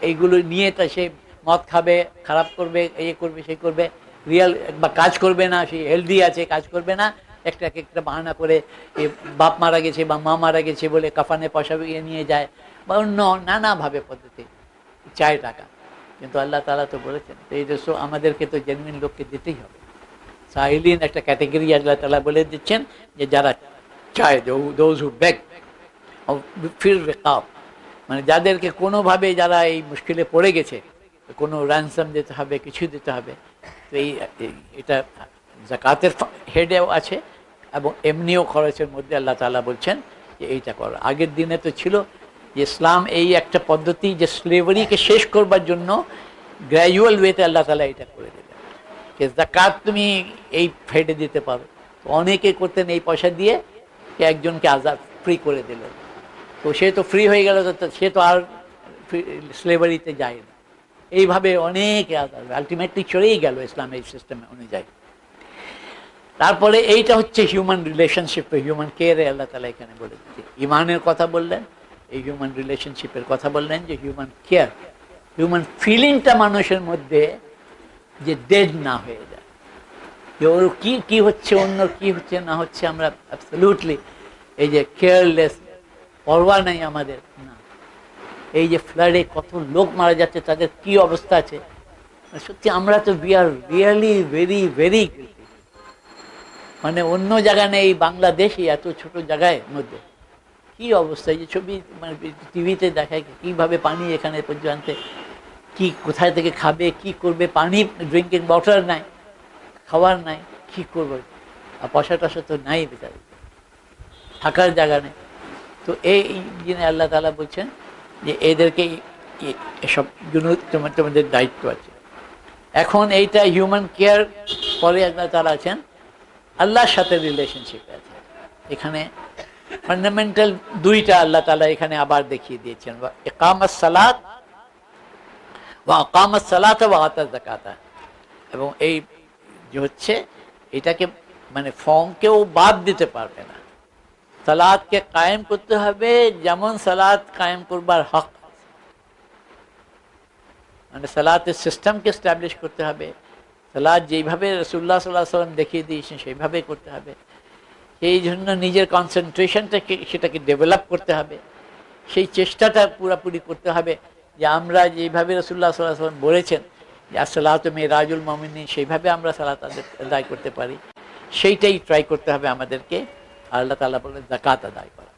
এইগুলো নিয়ে তা সে মদ খাবে, খারাপ করবে, এই করবে, সেই করবে, রিয়েল বা কাজ করবে না, সে হেলদি আছে, কাজ করবে না, একটা বাহানা করে বাপ মারা গেছে বা মা মারা গেছে বলে কাফানে পয়সা নিয়ে যায়, বা অন্য নানাভাবে পদ্ধতি চায় টাকা। কিন্তু আল্লাহ তাআলা তো বলেছেন, তো এই দেশ আমাদেরকে তো জেনুইন লোককে দিতেই হবে। সাহিলিন একটা ক্যাটেগরি আল্লাহ তাআলা বলে দিচ্ছেন, যে যারা চায়, দোজ হু বেগ ফির রিকাব, মানে যাদেরকে কোনোভাবে যারা এই মুশকিলে পড়ে গেছে, কোনো র্যানসাম দিতে হবে, কিছু দিতে হবে। তো এটা যাকাতের হেডেও আছে এবং এমনিও খরচের মধ্যে আল্লাহ তাআলা বলছেন যে এইটা করো। আগের দিনে তো ছিল যে ইসলাম এই একটা পদ্ধতি, যে স্লেভারিকে শেষ করবার জন্য গ্র্যাজুয়াল ওয়েতে আল্লাহ তাআলা এটা করে দিলেন, যে যাকাত তুমি এই হেডে দিতে পারো। তো অনেকে করতেন এই পয়সা দিয়ে একজনকে আজাদ ফ্রি করে দিলেন, তো সে তো ফ্রি হয়ে গেল, তো সে তো আর স্লেভারিতে যায় না। এইভাবে অনেক আলটিমেটলি চলেই গেল ইসলামের সিস্টেম অনুযায়ী। তারপরে এইটা হচ্ছে হিউম্যান রিলেশনশিপ, হিউম্যান কেয়ারে আল্লাহ তাআলা এখানে বলে দিচ্ছে। ইমানের কথা বললেন, এই হিউম্যান রিলেশনশিপের কথা বললেন, যে হিউম্যান কেয়ার, হিউম্যান ফিলিংটা মানুষের মধ্যে যে ডেড না হয়ে যায়, যে ওর কী কী হচ্ছে, অন্য কী হচ্ছে না হচ্ছে আমরা অ্যাবসলিউটলি এই যে কেয়ারলেস, পরোয়া নেই আমাদের না। এই যে ফ্লাডে কত লোক মারা যাচ্ছে, তাদের কি অবস্থা আছে, সত্যি আমরা তো we are really very very, মানে অন্য জায়গা নেই, বাংলাদেশই এত ছোট জায়গায় মধ্যে কি অবস্থা। এই যে ছবি মানে টিভিতে দেখায় কীভাবে পানি এখানে পর্যন্ত, কি কোথায় থেকে খাবে, কি করবে, পানি ড্রিঙ্কিং ওয়াটার নাই, খাওয়ার নাই, কি করবে, আর পয়সা টয়সা তো নাই, বেচারে থাকার জায়গা নেই। তো এই জিনিস আল্লাহ তাআলা বলছেন যে এদেরকে এসব জন্য তোমাদের দায়িত্ব আছে। এখন এইটা হিউম্যান কেয়ার পরে আল্লাহ তাআলা আছেন আল্লাহর সাথে রিলেশনশিপে আছে। এখানে ফান্ডামেন্টাল দুইটা আল্লাহ তাআলা এখানে আবার দেখিয়ে দিয়েছেন, ইকামাস সালাত ওয়া আকামাস সালাতা ওয়া আতা যাকাতা। এবং এই যে হচ্ছে এটাকে মানে ফর্মকেও বাদ দিতে পারবে না, সালাতকে কায়েম করতে হবে যেমন সালাত কায়েম করবার হক, মানে সালাতের সিস্টেমকে এস্টাবলিশ করতে হবে। সালাত যেইভাবে রাসূলুল্লাহ সাল্লাল্লাহু আলাইহি ওয়াসাল্লাম দেখিয়ে দিয়েছেন সেইভাবে করতে হবে। সেই জন্য নিজের কনসেন্ট্রেশনটাকে সেটাকে ডেভেলপ করতে হবে, সেই চেষ্টাটা পুরোপুরি করতে হবে যে আমরা যেইভাবে রাসূলুল্লাহ সাল্লাল্লাহু আলাইহি ওয়াসাল্লাম বলেছেন যে আসসালাতু মিরাজুল মুমিনিন, সেইভাবে আমরা সালাত আদায় করতে পারি, সেইটাই ট্রাই করতে হবে আমাদেরকে। আল্লাহ তাআলা বলেন যাকাত আদায় করা,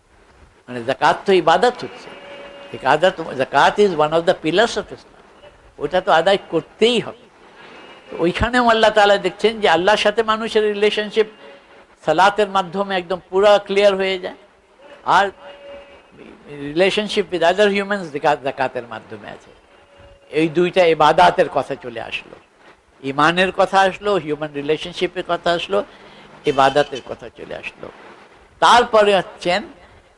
মানে যাকাত তো ইবাদত হচ্ছে, যাকাত is one of the pillars of Islam, ওটা তো আদায় করতেই হবে। তো ওইখানেও আল্লাহ তাআলা দেখছেন যে আল্লাহর সাথে মানুষের রিলেশনশিপ সালাতের মাধ্যমে একদম পুরো ক্লিয়ার হয়ে যায়, আর রিলেশনশিপ উইথ আদার হিউম্যানস যাকাতের মাধ্যমে আছে। এই দুইটা ইবাদাতের কথা চলে আসলো, ইমানের কথা আসলো, হিউম্যান রিলেশনশিপের কথা আসলো, ইবাদাতের কথা চলে আসলো। তারপরে হচ্ছেন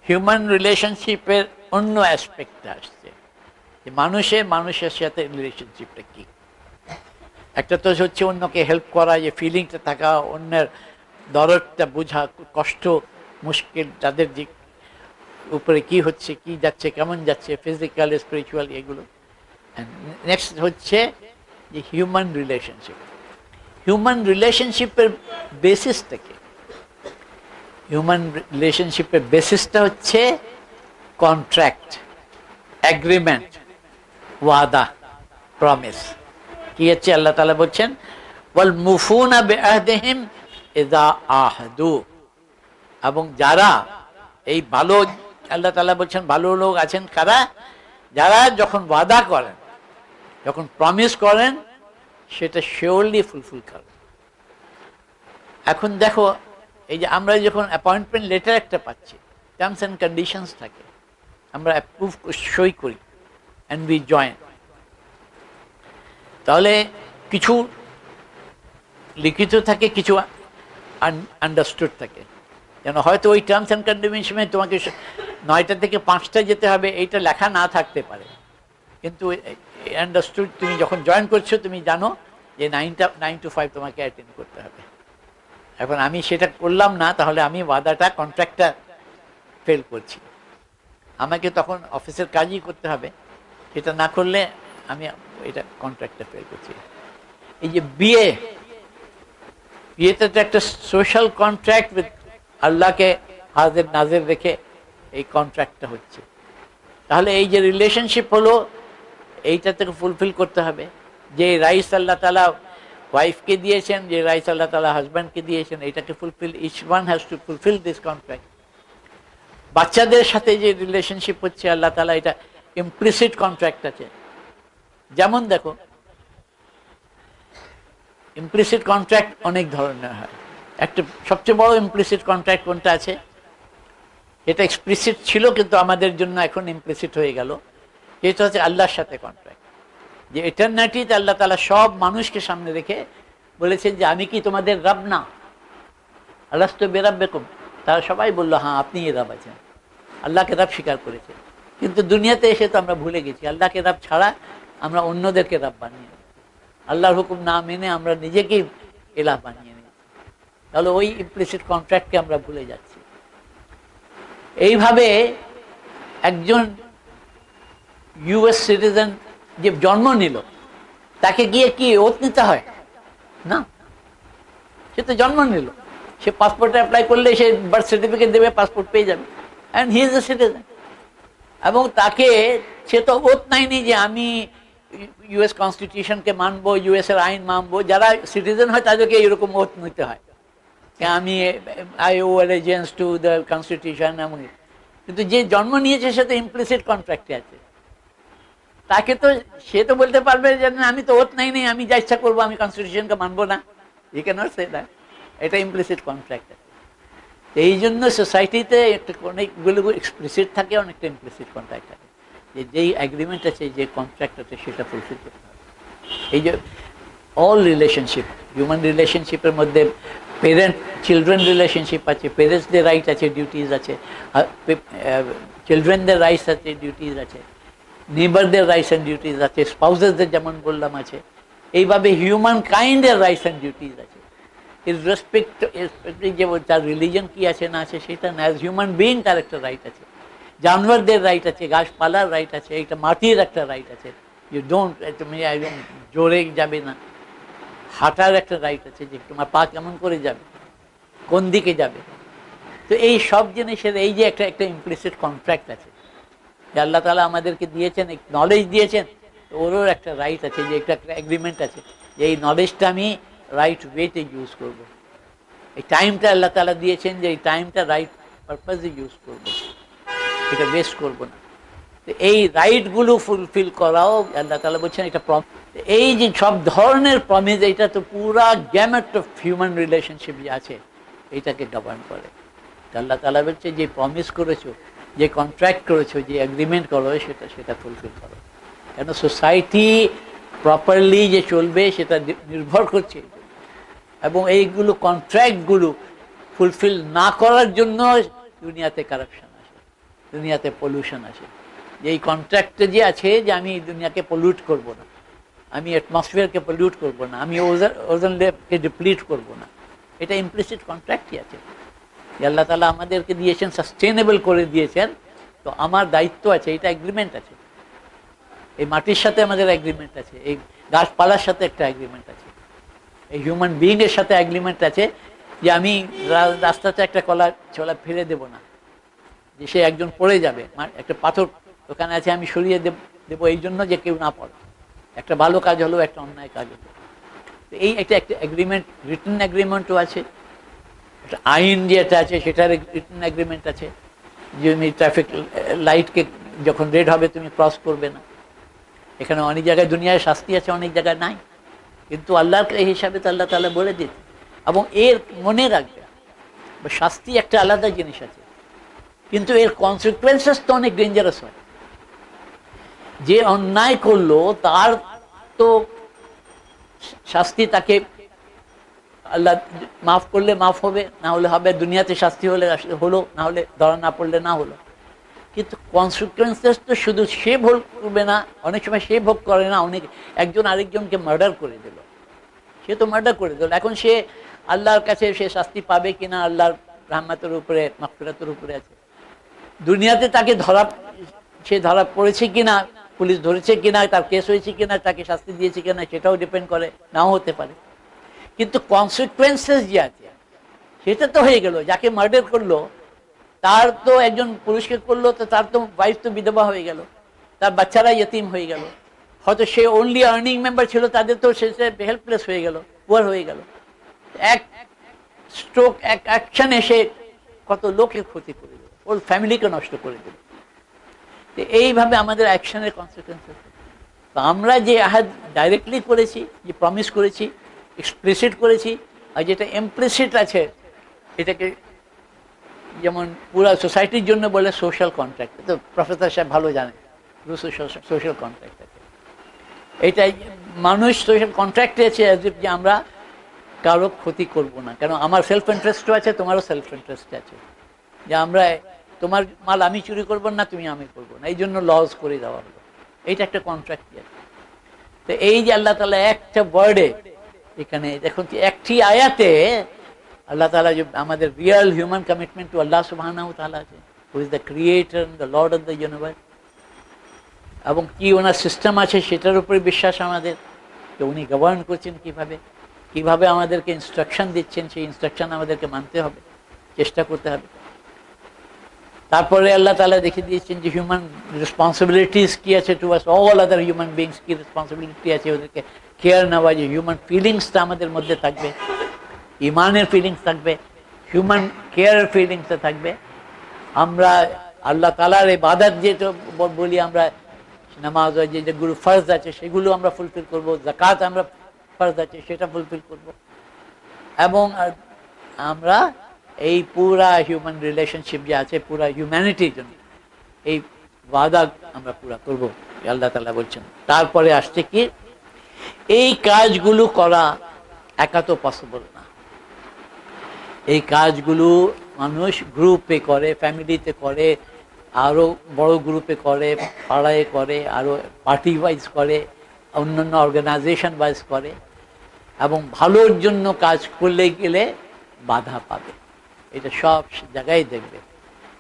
হিউম্যান রিলেশনশিপের অন্য অ্যাসপেক্টটা আসছে, যে মানুষের সাথে রিলেশনশিপটা কি। একটা তো হচ্ছে অন্যকে হেল্প করা, যে ফিলিংটা থাকা, অন্যের দরদটা বোঝা, কষ্ট মুশকিল তাদের যে উপরে কি হচ্ছে, কি যাচ্ছে, কেমন যাচ্ছে, ফিজিক্যাল স্পিরিচুয়াল এগুলো। নেক্সট হচ্ছে যে হিউম্যান রিলেশনশিপ। হিউম্যান রিলেশনশিপের বেসিসটা কি? হিউম্যান রিলেশনশিপের বেসিসটা হচ্ছে কন্ট্রাক্ট, এগ্রিমেন্ট, ওয়াদা, প্রমিস। কি হচ্ছে আল্লাহ তাআলা বলছেন ওয়াল মুফুনা বিআহদিহিম ইযা আহদু, এবং যারা এই ভালো, আল্লাহ তাআলা বলছেন ভালো লোক আছেন কারা, যারা যখন ওয়াদা করেন, যখন প্রমিস করেন, সেটা শিওরলি ফুলফিল করেন। এখন দেখো এই যে আমরা যখন অ্যাপয়েন্টমেন্ট লেটার একটা পাচ্ছি, টার্মস অ্যান্ড কন্ডিশনস থাকে, আমরা অ্যাপ্রুভ সই করি অ্যান্ড উই জয়েন, তাহলে কিছু লিখিত থাকে, কিছু আন্ডারস্টুড থাকে। যেন হয়তো ওই টার্মস অ্যান্ড কন্ডিশনে তোমাকে 9টা থেকে 5টা যেতে হবে, এইটা লেখা না থাকতে পারে, কিন্তু আন্ডারস্টুড তুমি যখন জয়েন করছো তুমি জানো যে 9 to 5 তোমাকে অ্যাটেন্ড করতে হবে। এখন আমি সেটা করলাম না, তাহলে আমি ওয়াদাটা, কন্ট্রাক্টটা ফেল করছি, আমাকে তখন অফিসের কাজই করতে হবে, সেটা না করলে আমি এটা কন্ট্রাক্টটা ফেল করছি। এই যে বিয়েতে তো একটা সোশ্যাল কন্ট্রাক্ট উইথ আল্লাহকে হাজির নাজির রেখে এই কন্ট্রাক্টটা হচ্ছে। তাহলে এই যে রিলেশনশিপ হলো, এইটা থেকে ফুলফিল করতে হবে। যে রাইটস আল্লাহ তাআলা ওয়াইফকে দিয়েছেন, যে রাইটস আল্লাহ তাআলা হাজব্যান্ডকে দিয়েছেন, এটাকে fulfil, each one has to fulfil this contract. বাচ্চাদের সাথে যে রিলেশনশিপ হচ্ছে আল্লাহ তাআলা, এটা ইমপ্লিসিট কন্ট্রাক্ট আছে। যেমন দেখো ইমপ্লিসিট কন্ট্রাক্ট অনেক ধরনের হয়। একটা সবচেয়ে বড় ইমপ্লিসিট কন্ট্রাক্ট কোনটা আছে, এটা এক্সপ্লিসিট ছিল কিন্তু আমাদের জন্য এখন ইমপ্লিসিট হয়ে গেল, এটা হচ্ছে আল্লাহর সাথে কন্ট্রাক্ট। যে ইটারনিটিতে আল্লাহ তাআলা সব মানুষকে সামনে রেখে বলেছেন যে আমি কি তোমাদের রব না, আলাস্তু বিরাব্বিকুম, তারা সবাই বললো হ্যাঁ আপনিই রব আছেন। আল্লাহকে রব স্বীকার করেছে। কিন্তু দুনিয়াতে এসে তো আমরা ভুলে গেছি আল্লাহকে রব ছাড়া আমরা অন্যদেরকে রব বানিয়ে নিই। আল্লাহর হুকুম না মেনে আমরা নিজেকেই ইলাহ বানিয়ে নিই। তাহলে ওই ইমপ্লিসিট কন্ট্রাক্টকে আমরা ভুলে যাচ্ছি। এইভাবে একজন ইউএস সিটিজেন যে জন্ম নিল তাকে গিয়ে কি ওত নিতে হয় না, সে তো জন্ম নিল, সে পাসপোর্টে অ্যাপ্লাই করলে সে বার্থ সার্টিফিকেট দেবে, পাসপোর্ট পেয়ে যাবে, and he is a citizen. এবং তাকে সে তো ওত নাইনি যে আমি ইউএস কনস্টিটিউশনকে মানবো, ইউএস এর আইন মানবো। যারা সিটিজেন হয় তাদেরকে এরকম ওত নিতে হয়, আমি I owe allegiance to the constitution. এমন কিন্তু যে জন্ম নিয়েছে সে তো ইমপ্লিসিট কন্ট্রাক্টে আছে। তাকে তো সে তো বলতে পারবে যে আমি তো ওত নাই, আমি যা ইচ্ছা করবো, আমি কনস্টিটিউশনকে মানবো না। ই ক্যান নট সে দ্যাট, এটা ইমপ্লিসিট কন্ট্রাক্ট আছে। এই জন্য সোসাইটিতে একটা অনেকগুলো এক্সপ্লিসিট থাকে, অনেকটা ইমপ্লিসিট কন্ট্রাক্ট থাকে। যে যেই অ্যাগ্রিমেন্ট আছে, যে কন্ট্রাক্ট আছে, সেটা ফুলফিল করতে হবে। এই যে অল রিলেশনশিপ, হিউম্যান রিলেশনশিপের মধ্যে পেরেন্ট চিলড্রেন রিলেশনশিপ আছে, পেরেন্টসদের রাইট আছে, ডিউটিজ আছে, চিলড্রেনদের রাইটস আছে, ডিউটিজ আছে, নেবারদের রাইটস অ্যান্ড ডিউটিজ আছে, স্পাউসেসদের যেমন বললাম আছে। এইভাবে হিউম্যান কাইন্ডের রাইটস অ্যান্ড ডিউটিজ আছে। ইররেসপেক্ট যে তার রিলিজন কি আছে না আছে সেটা না, অ্যাজ হিউম্যান বিইং তার একটা রাইট আছে, জানোয়ারদের রাইট আছে, গাছপালার রাইট আছে, একটা মাটির একটা রাইট আছে, ইউ ডোন্ট, তুমি একদম জোরে যাবে না, হাঁটার একটা রাইট আছে, যে তোমার পা কেমন করে যাবে, কোন দিকে যাবে। তো এই সব জিনিসের এই যে একটা একটা ইমপ্লিসিট কন্ট্রাক্ট আছে যে আল্লাহ তাআলা আমাদেরকে দিয়েছেন, নলেজ দিয়েছেন, ওরও একটা রাইট আছে, যে একটা এগ্রিমেন্ট আছে যে এই নলেজটা আমি রাইট ওয়েতে ইউজ করব। এই টাইমটা আল্লাহ তাআলা দিয়েছেন যে এই টাইমটা রাইট পারপাসে ইউজ করব, এটা ওয়েস্ট করব না। তো এই রাইটগুলো ফুলফিল করাও আল্লাহ তাআলা বলছেন এটা এই যে সব ধরনের প্রমিস, এটা তো পুরা গ্যামেট অফ হিউম্যান রিলেশনশিপ যে আছে এইটাকে গভর্ন করে। আল্লাহ তাআলা বলছে যে প্রমিস করেছো, যে কন্ট্রাক্ট করেছো, যে এগ্রিমেন্ট করো, সেটা ফুলফিল করো। কেন সোসাইটি প্রপারলি যে চলবে সেটা নির্ভর করছে। এবং এইগুলো কন্ট্রাক্টগুলো ফুলফিল না করার জন্য দুনিয়াতে কারাপশন আসে, দুনিয়াতে পলিউশন আসে। যে এই কন্ট্রাক্টে যে আছে যে আমি দুনিয়াকে পলিউট করব না, আমি অ্যাটমসফিয়ারকে পলিউট করব না, আমি ওজন লেয়ারকে ডিপ্লিট করব না, এটা ইমপ্লিসিট কন্ট্রাক্টই আছে। আল্লাহ তাআলা আমাদেরকে দিয়েছেন, সাস্টেনেবল করে দিয়েছেন, তো আমার দায়িত্ব আছে, এটা এগ্রিমেন্ট আছে। এই মাটির সাথে আমাদের এগ্রিমেন্ট আছে, এই গাছপালার সাথে একটা এগ্রিমেন্ট আছে, এই হিউম্যান বিইংয়ের সাথে এগ্রিমেন্ট আছে যে আমি রাস্তাতে একটা ছোলা ফেলে দেব না, যে সে একজন পড়ে যাবে, একটা পাথর ওখানে আছে আমি সরিয়ে দেবো এই জন্য যে কেউ না পড়ে। একটা ভালো কাজ হলো, একটা অন্যায় কাজ হলো। এই একটা এগ্রিমেন্ট, রিটেন এগ্রিমেন্টও আছে। একটা আইন যেটা আছে সেটার রিটেন এগ্রিমেন্ট আছে, যে তুমি ট্রাফিক লাইটকে যখন রেড হবে তুমি ক্রস করবে না। এখানে অনেক জায়গায় দুনিয়ায় শাস্তি আছে, অনেক জায়গায় নাই, কিন্তু আল্লাহর এই হিসাবে তো আল্লাহ তাআলা বলে দিত। এবং এর মনে রাখবে, শাস্তি একটা আলাদা জিনিস আছে, কিন্তু এর কনসিকুয়েন্সেস তো অনেক ডেঞ্জারাস হয়। যে অন্যায় করলো তার তো শাস্তি, তাকে আল্লাহ মাফ করলে মাফ হবে, না হলে হবে, দুনিয়াতে শাস্তি হলে হলো, না হলে ধরা না পড়লে না হলো। কিন্তু কনসিকুয়েন্সেস তো শুধু সে ভোগ করবে না, অনেক সময় সে ভোগ করে না, অনেক একজন আরেকজনকে মার্ডার করে দিল, সে তো মার্ডার করে দিল। এখন সে আল্লাহর কাছে সে শাস্তি পাবে কিনা আল্লাহর রহমতের উপরে, মাগফিরাতের উপরে আছে। দুনিয়াতে তাকে সে ধরা পড়েছে কিনা, পুলিশ ধরেছে কিনা, তার কেস হয়েছে কিনা, তাকে শাস্তি দিয়েছে কিনা, সেটাও ডিপেন্ড করে, নাও হতে পারে। কিন্তু কনসিকুয়েন্সেস যে আছে সেটা তো হয়ে গেল। যাকে মার্ডার করলো তার তো, একজন পুরুষকে করলো তো তার তো ওয়াইফ তো বিধবা হয়ে গেল, তার বাচ্চারা ইয়েতিম হয়ে গেল, হয়তো সে অনলি আর্নিং মেম্বার ছিল, তাদের তো সে হেল্পলেস হয়ে গেল, পুয়ার হয়ে গেল। এক স্ট্রোক, এক অ্যাকশন এসে কত লোকের ক্ষতি করে দিল, ওর ফ্যামিলিকে নষ্ট করে দিল। এইভাবে আমাদের অ্যাকশনের কনসিকুয়েন্সেস। তো আমরা যে আহাদ ডাইরেক্টলি করেছি, যে প্রমিস করেছি, এক্সপ্লিসিট করেছি, আর যেটা ইমপ্লিসিট আছে এটাকে যেমন পুরো সোসাইটির জন্য বলে সোশ্যাল কন্ট্রাক্ট। তো প্রফেসর সাহেব ভালো জানে সোশ্যাল কন্ট্রাক্ট আছে। এটাই মানুষ সোশ্যাল কন্ট্রাক্টে আছে যে আমরা কারো ক্ষতি করব না, কেন আমার সেলফ ইন্টারেস্টও আছে, তোমারও সেলফ ইন্টারেস্ট আছে, যে আমরা তোমার মাল আমি চুরি করবো না, তুমি আমি করবো না, এই জন্য লস করে দেওয়া হলো। এইটা একটা কন্ট্রাক্ট। তো এই যে আল্লাহ তাআলা একটা ওয়ার্ডে, এখানে দেখুন একটি আয়াতে আল্লাহ তাআলা যে আমাদের রিয়েল হিউম্যান কমিটমেন্ট টু আল্লাহ সুবহানাহু ওয়া তাআলা আছে, who is the creator and the lord of the universe, এবং কি ওনার সিস্টেম আছে সেটার উপরে বিশ্বাস আমাদের, যে উনি গভর্ন করছেন কিভাবে, কিভাবে আমাদেরকে ইনস্ট্রাকশন দিচ্ছেন, সেই ইনস্ট্রাকশন আমাদেরকে মানতে হবে, চেষ্টা করতে হবে। তারপরে আল্লাহ তাআলা দেখিয়ে দিয়েছেন যে হিউম্যান রেসপন্সিবিলিটিস কি আছে towards all other human beings, কি রেসপন্সিবিলিটি আছে ওদেরকে কেয়ার নেওয়া, যে হিউম্যান ফিলিংসটা আমাদের মধ্যে থাকবে, ইমানের ফিলিংস থাকবে, হিউম্যান কেয়ারের ফিলিংসটা থাকবে। আমরা আল্লাহ তাআলার ইবাদত যেটা বলি আমরা, নামাজ যে যেগুলো ফরজ আছে সেগুলো আমরা ফুলফিল করব, যাকাত আমরা ফরজ আছে সেটা ফুলফিল করব, এবং আমরা এই পুরা হিউম্যান রিলেশনশিপ যে আছে পুরা হিউম্যানিটির জন্য এই ওয়াদা আমরা পুরা করব, আল্লাহ তাআলা বলছেন। তারপরে আসছে কি, এই কাজগুলো করা একা তো পসিবল না, এই কাজগুলো মানুষ গ্রুপে করে, ফ্যামিলিতে করে, আরও বড় গ্রুপে করে, পাড়ায় করে, আরও পার্টি ওয়াইজ করে, অন্যান্য অর্গানাইজেশন ওয়াইজ করে, এবং ভালোর জন্য কাজ করলে গেলে বাধা পাবে। এটা সব জায়গায় দেখবে,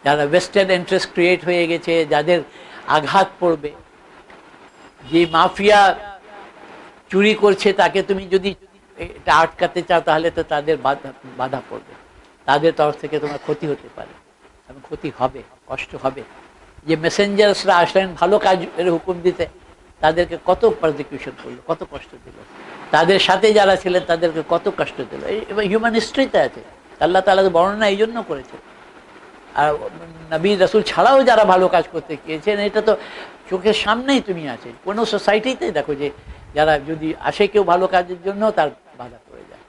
যারা ওয়েস্টেড ইন্টারেস্ট ক্রিয়েট হয়ে গেছে, যাদের আঘাত পড়বে, যে মাফিয়া চুরি করছে তাকে তুমি যদি এটা আটকাতে চাও তাহলে তো তাদের বাধা পড়বে, তাদের তরফ থেকে তোমার ক্ষতি হতে পারে, এবং ক্ষতি হবে, কষ্ট হবে। যে মেসেঞ্জার্সরা আসলেন ভালো কাজের হুকুম দিতে, তাদেরকে কত পারসিকিউশন করলো, কত কষ্ট দিল, তাদের সাথে যারা ছিলেন তাদেরকে কত কষ্ট দিল। এবার হিউম্যান হিস্ট্রিতে আছে, আল্লাহ তাআলা বর্ণনা এই জন্য করেছে। আর নবী রাসূল ছাড়াও যারা ভালো কাজ করতে গিয়েছেন, এটা তো চোখের সামনেই তুমি আছে, কোনো সোসাইটিতে দেখো যে যারা যদি আসে কেউ ভালো কাজের জন্য, তার বাধা পড়ে যায়,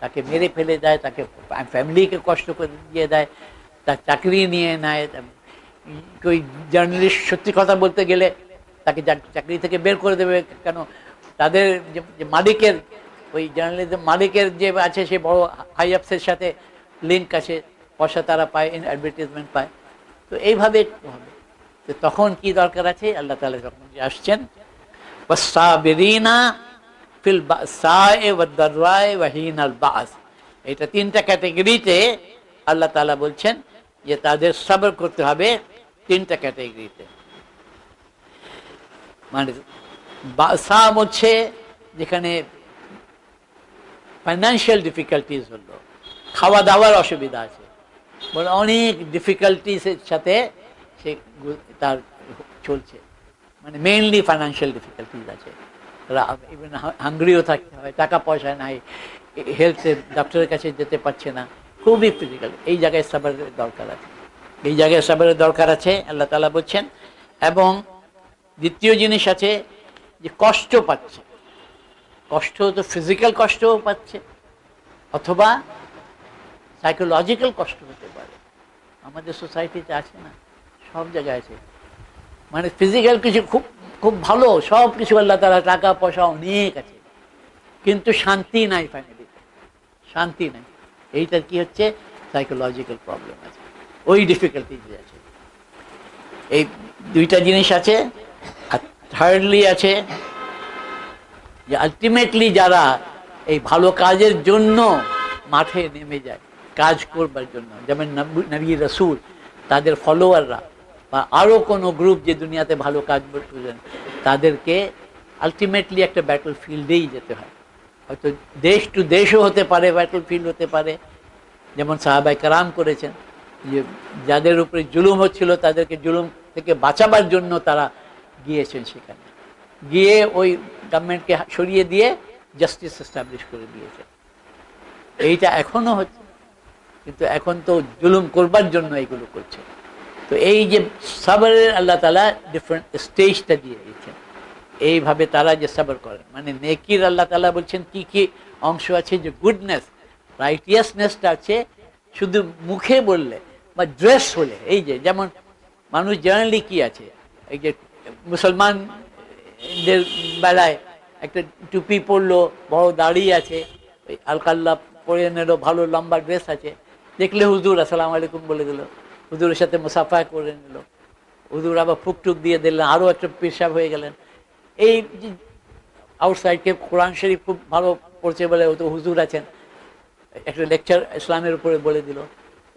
তাকে মেরে ফেলে দেয়, তাকে ফ্যামিলিকে কষ্ট করে দিয়ে দেয়, তার চাকরি নিয়ে নেয়। ওই জার্নালিস্ট সত্যি কথা বলতে গেলে তাকে চাকরি থেকে বের করে দেবে, কেন তাদের যে মালিকের, ওই জার্নালিজম মালিকের যে আছে সে বড় হাই আপসের সাথে লিঙ্ক আছে, পয়সা তারা পায়, অ্যাডভার্টাইজমেন্ট পায়। তো এইভাবে হবে। তো তখন কি দরকার আছে, আল্লাহ তাআলা যখন আসছেন ওয়াসসাবিরিনা ফিল বাসায়ে ওয়াদ-দাররায়ে ওয়া হিনাল বাস, এটা তিনটা ক্যাটাগরিতে আল্লাহ তাআলা বলছেন যে তাদের সবর করতে হবে তিনটা ক্যাটাগরিতে। মানে বাসা হচ্ছে যেখানে ফাইন্যান্সিয়াল ডিফিকাল্টিস হলো, খাওয়া দাওয়ার অসুবিধা আছে, বলে অনেক ডিফিকাল্টিসের সাথে সে তার চলছে, মানে মেইনলি ফাইন্যান্সিয়াল ডিফিকাল্টিস আছে, ইভেন হাঙ্গ্রিও থাকতে হয়, টাকা পয়সা নাই, হেলথের ডক্টরের কাছে যেতে পারছে না, খুবই ফিজিক্যাল। এই জায়গায় সাবরের দরকার আছে, এই জায়গায় সাবরের দরকার আছে, আল্লাহ তাআলা বলছেন। এবং দ্বিতীয় জিনিস আছে যে কষ্ট পাচ্ছে, কষ্ট তো ফিজিক্যাল কষ্টও পাচ্ছে, অথবা সাইকোলজিক্যাল কষ্ট হতে পারে। আমাদের সোসাইটিতে আছে না, সব জায়গায় আছে, মানে ফিজিক্যাল কিছু খুব খুব ভালো, সব কিছু আল্লাহ তাআলা, টাকা পয়সা অনেক আছে, কিন্তু শান্তি নাই, ফ্যামিলিতে শান্তি নাই। এইটার কি হচ্ছে, সাইকোলজিক্যাল প্রবলেম আছে, ওই ডিফিকাল্টিজ আছে। এই দুইটা জিনিস আছে। আর থার্ডলি আছে যে আলটিমেটলি যারা এই ভালো কাজের জন্য মাঠে নেমে যায়, কাজ করবার জন্য, যেমন নবী রাসূল, তাদের ফলোয়াররা বা আরও কোনো গ্রুপ যে দুনিয়াতে ভালো কাজ করছেন, তাদেরকে আলটিমেটলি একটা ব্যাটল ফিল্ডেই যেতে হয়। হয়তো দেশ টু দেশও হতে পারে, ব্যাটল ফিল্ড হতে পারে, যেমন সাহাবায়ে কেরাম করেছেন, যে যাদের উপরে জুলুম হচ্ছিল তাদেরকে জুলুম থেকে বাঁচাবার জন্য তারা গিয়েছেন, সেখানে গিয়ে ওই গভর্নমেন্টকে সরিয়ে দিয়ে জাস্টিস এস্টাবলিশ করে দিয়েছে। এইটা এখনো হচ্ছে, কিন্তু এখন তো জুলুম করবার জন্য এইগুলো করছে। তো এই যে সাবরের আল্লাহ তাআলা ডিফারেন্ট স্টেজটা দিয়ে দিচ্ছেন, এইভাবে তারা যে সাবর করেন, মানে নেকির আল্লাহ তাআলা বলছেন কি কি অংশ আছে, যে গুডনেস, রাইটিয়াসনেসটা আছে শুধু মুখে বললে বা ড্রেস হলে। এই যে যেমন মানুষ জেনারেলি কি আছে, এই যে মুসলমানদের বেলায় একটা টুপি পরলো, বড় দাড়ি আছে, আলকাল্লা পরে নিল, ভালো লম্বা ড্রেস আছে, দেখলে হুজুর আসসালামু আলাইকুম বলে দিল, হুজুরের সাথে মুসাফা করে নিল, হুজুর আবার ফুকটুক দিয়ে দিলেন, আরও একটা পেশাব হয়ে গেলেন। এই আউটসাইডকে কোরআন শরীফ খুব ভালো পড়ছে বলে তো হুজুর আছেন, একটা লেকচার ইসলামের উপরে বলে দিল।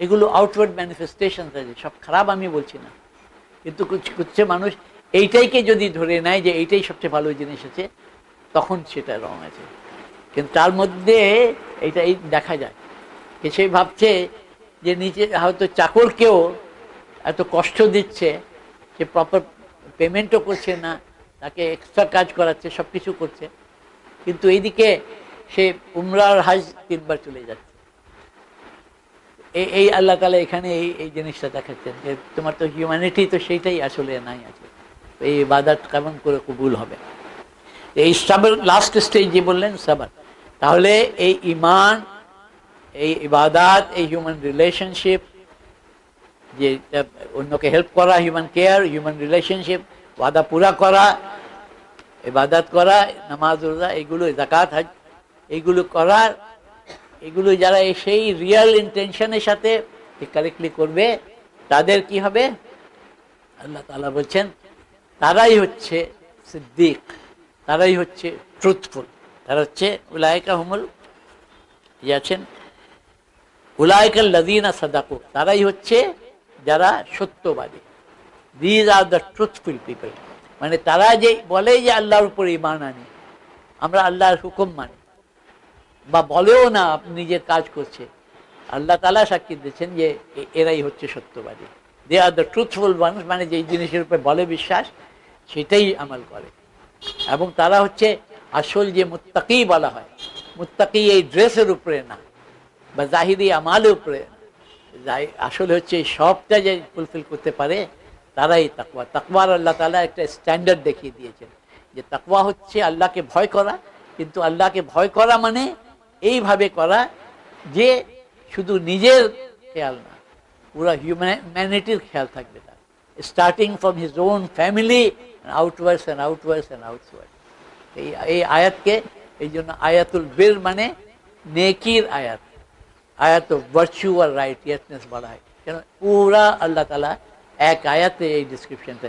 এগুলো আউটওয়ার্ড ম্যানিফেস্টেশন আছে, সব খারাপ আমি বলছি না, কিন্তু কিছু মানুষ এইটাইকে যদি ধরে নেয় যে এইটাই সবচেয়ে ভালো জিনিস আছে, তখন সেটা রং আছে। কিন্তু তার মধ্যে এইটাই দেখা যায় যে সে ভাবছে যে নিজে হয়তো চাকরকেও এত কষ্ট দিচ্ছে, সে প্রপার পেমেন্টও করছে না, তাকে এক্সট্রা কাজ করাচ্ছে, সব কিছু করছে, কিন্তু এইদিকে সে উমরার হাজ 3 বার চলে যাচ্ছে। এই আল্লাহ তাআলা এখানে এই জিনিসটা দেখাচ্ছেন যে তোমার তো হিউম্যানিটি তো সেইটাই আসলে নাই আছে, এই ইবাদত কেমন করে কবুল হবে। এই সাবর লাস্ট স্টেজ যে বললেন সাবর, তাহলে এই ঈমান, এই ইবাদত, এই হিউম্যান রিলেশনশিপ, যে অন্যকে হেল্প করা, হিউম্যান কেয়ার, হিউম্যান রিলেশনশিপ, ওয়াদা পুরা করা, ইবাদত করা, নামাজ রোজা, এগুলো যাকাত হজ, এইগুলো করার, এগুলো যারা সেই রিয়েল ইন্টেনশনের সাথে কারেক্টলি করবে, তাদের কি হবে? আল্লাহ তাআলা বলছেন তারাই হচ্ছে সিদ্দিক, তারাই হচ্ছে ট্রুথফুল, তারা হচ্ছে উলাইকা হুমুল আছেন উলাইকাল লাযীনা সাদাকু, তারাই হচ্ছে যারা সত্যবাদী। These are the truthful people, মানে তারা যে বলে যে আল্লাহর উপর ঈমান আনি, আমরা আল্লাহর হুকুম মানি, বা বলেও না নিজের কাজ করছে, আল্লাহ তাআলা সাক্ষী দিচ্ছেন যে এরাই হচ্ছে সত্যবাদী। দে আর দ্য ট্রুথফুল ওয়ান্স, মানে যেই জিনিসের উপরে বলে বিশ্বাস সেটাই আমল করে। এবং তারা হচ্ছে আসল যে মুত্তাকি বলা হয়, মুত্তাকি এই ড্রেসের উপরে না বা জাহিরি আমালের উপরে, আসলে হচ্ছে সবটা যে ফুলফিল করতে পারে তারাই তাকওয়া। তাকওয়ার আল্লাহ তাআলা একটা স্ট্যান্ডার্ড দেখিয়ে দিয়েছেন যে তাকওয়া হচ্ছে আল্লাহকে ভয় করা, কিন্তু আল্লাহকে ভয় করা মানে এইভাবে করা যে শুধু নিজের খেয়াল না, পুরা হিউম্যানিটির খেয়াল থাকবে তার, starting from his own family, outwards and outwards and outward. এই আয়াতকে এই জন্য আয়াতুল বীর মানে নেকির আয়াত, আয়াত ভার্চু আর রাইটিয়াসনেস বলা হয়, কেন পুরা আল্লাহ তাআলা এক আয়াতে এই ডিসক্রিপশনটা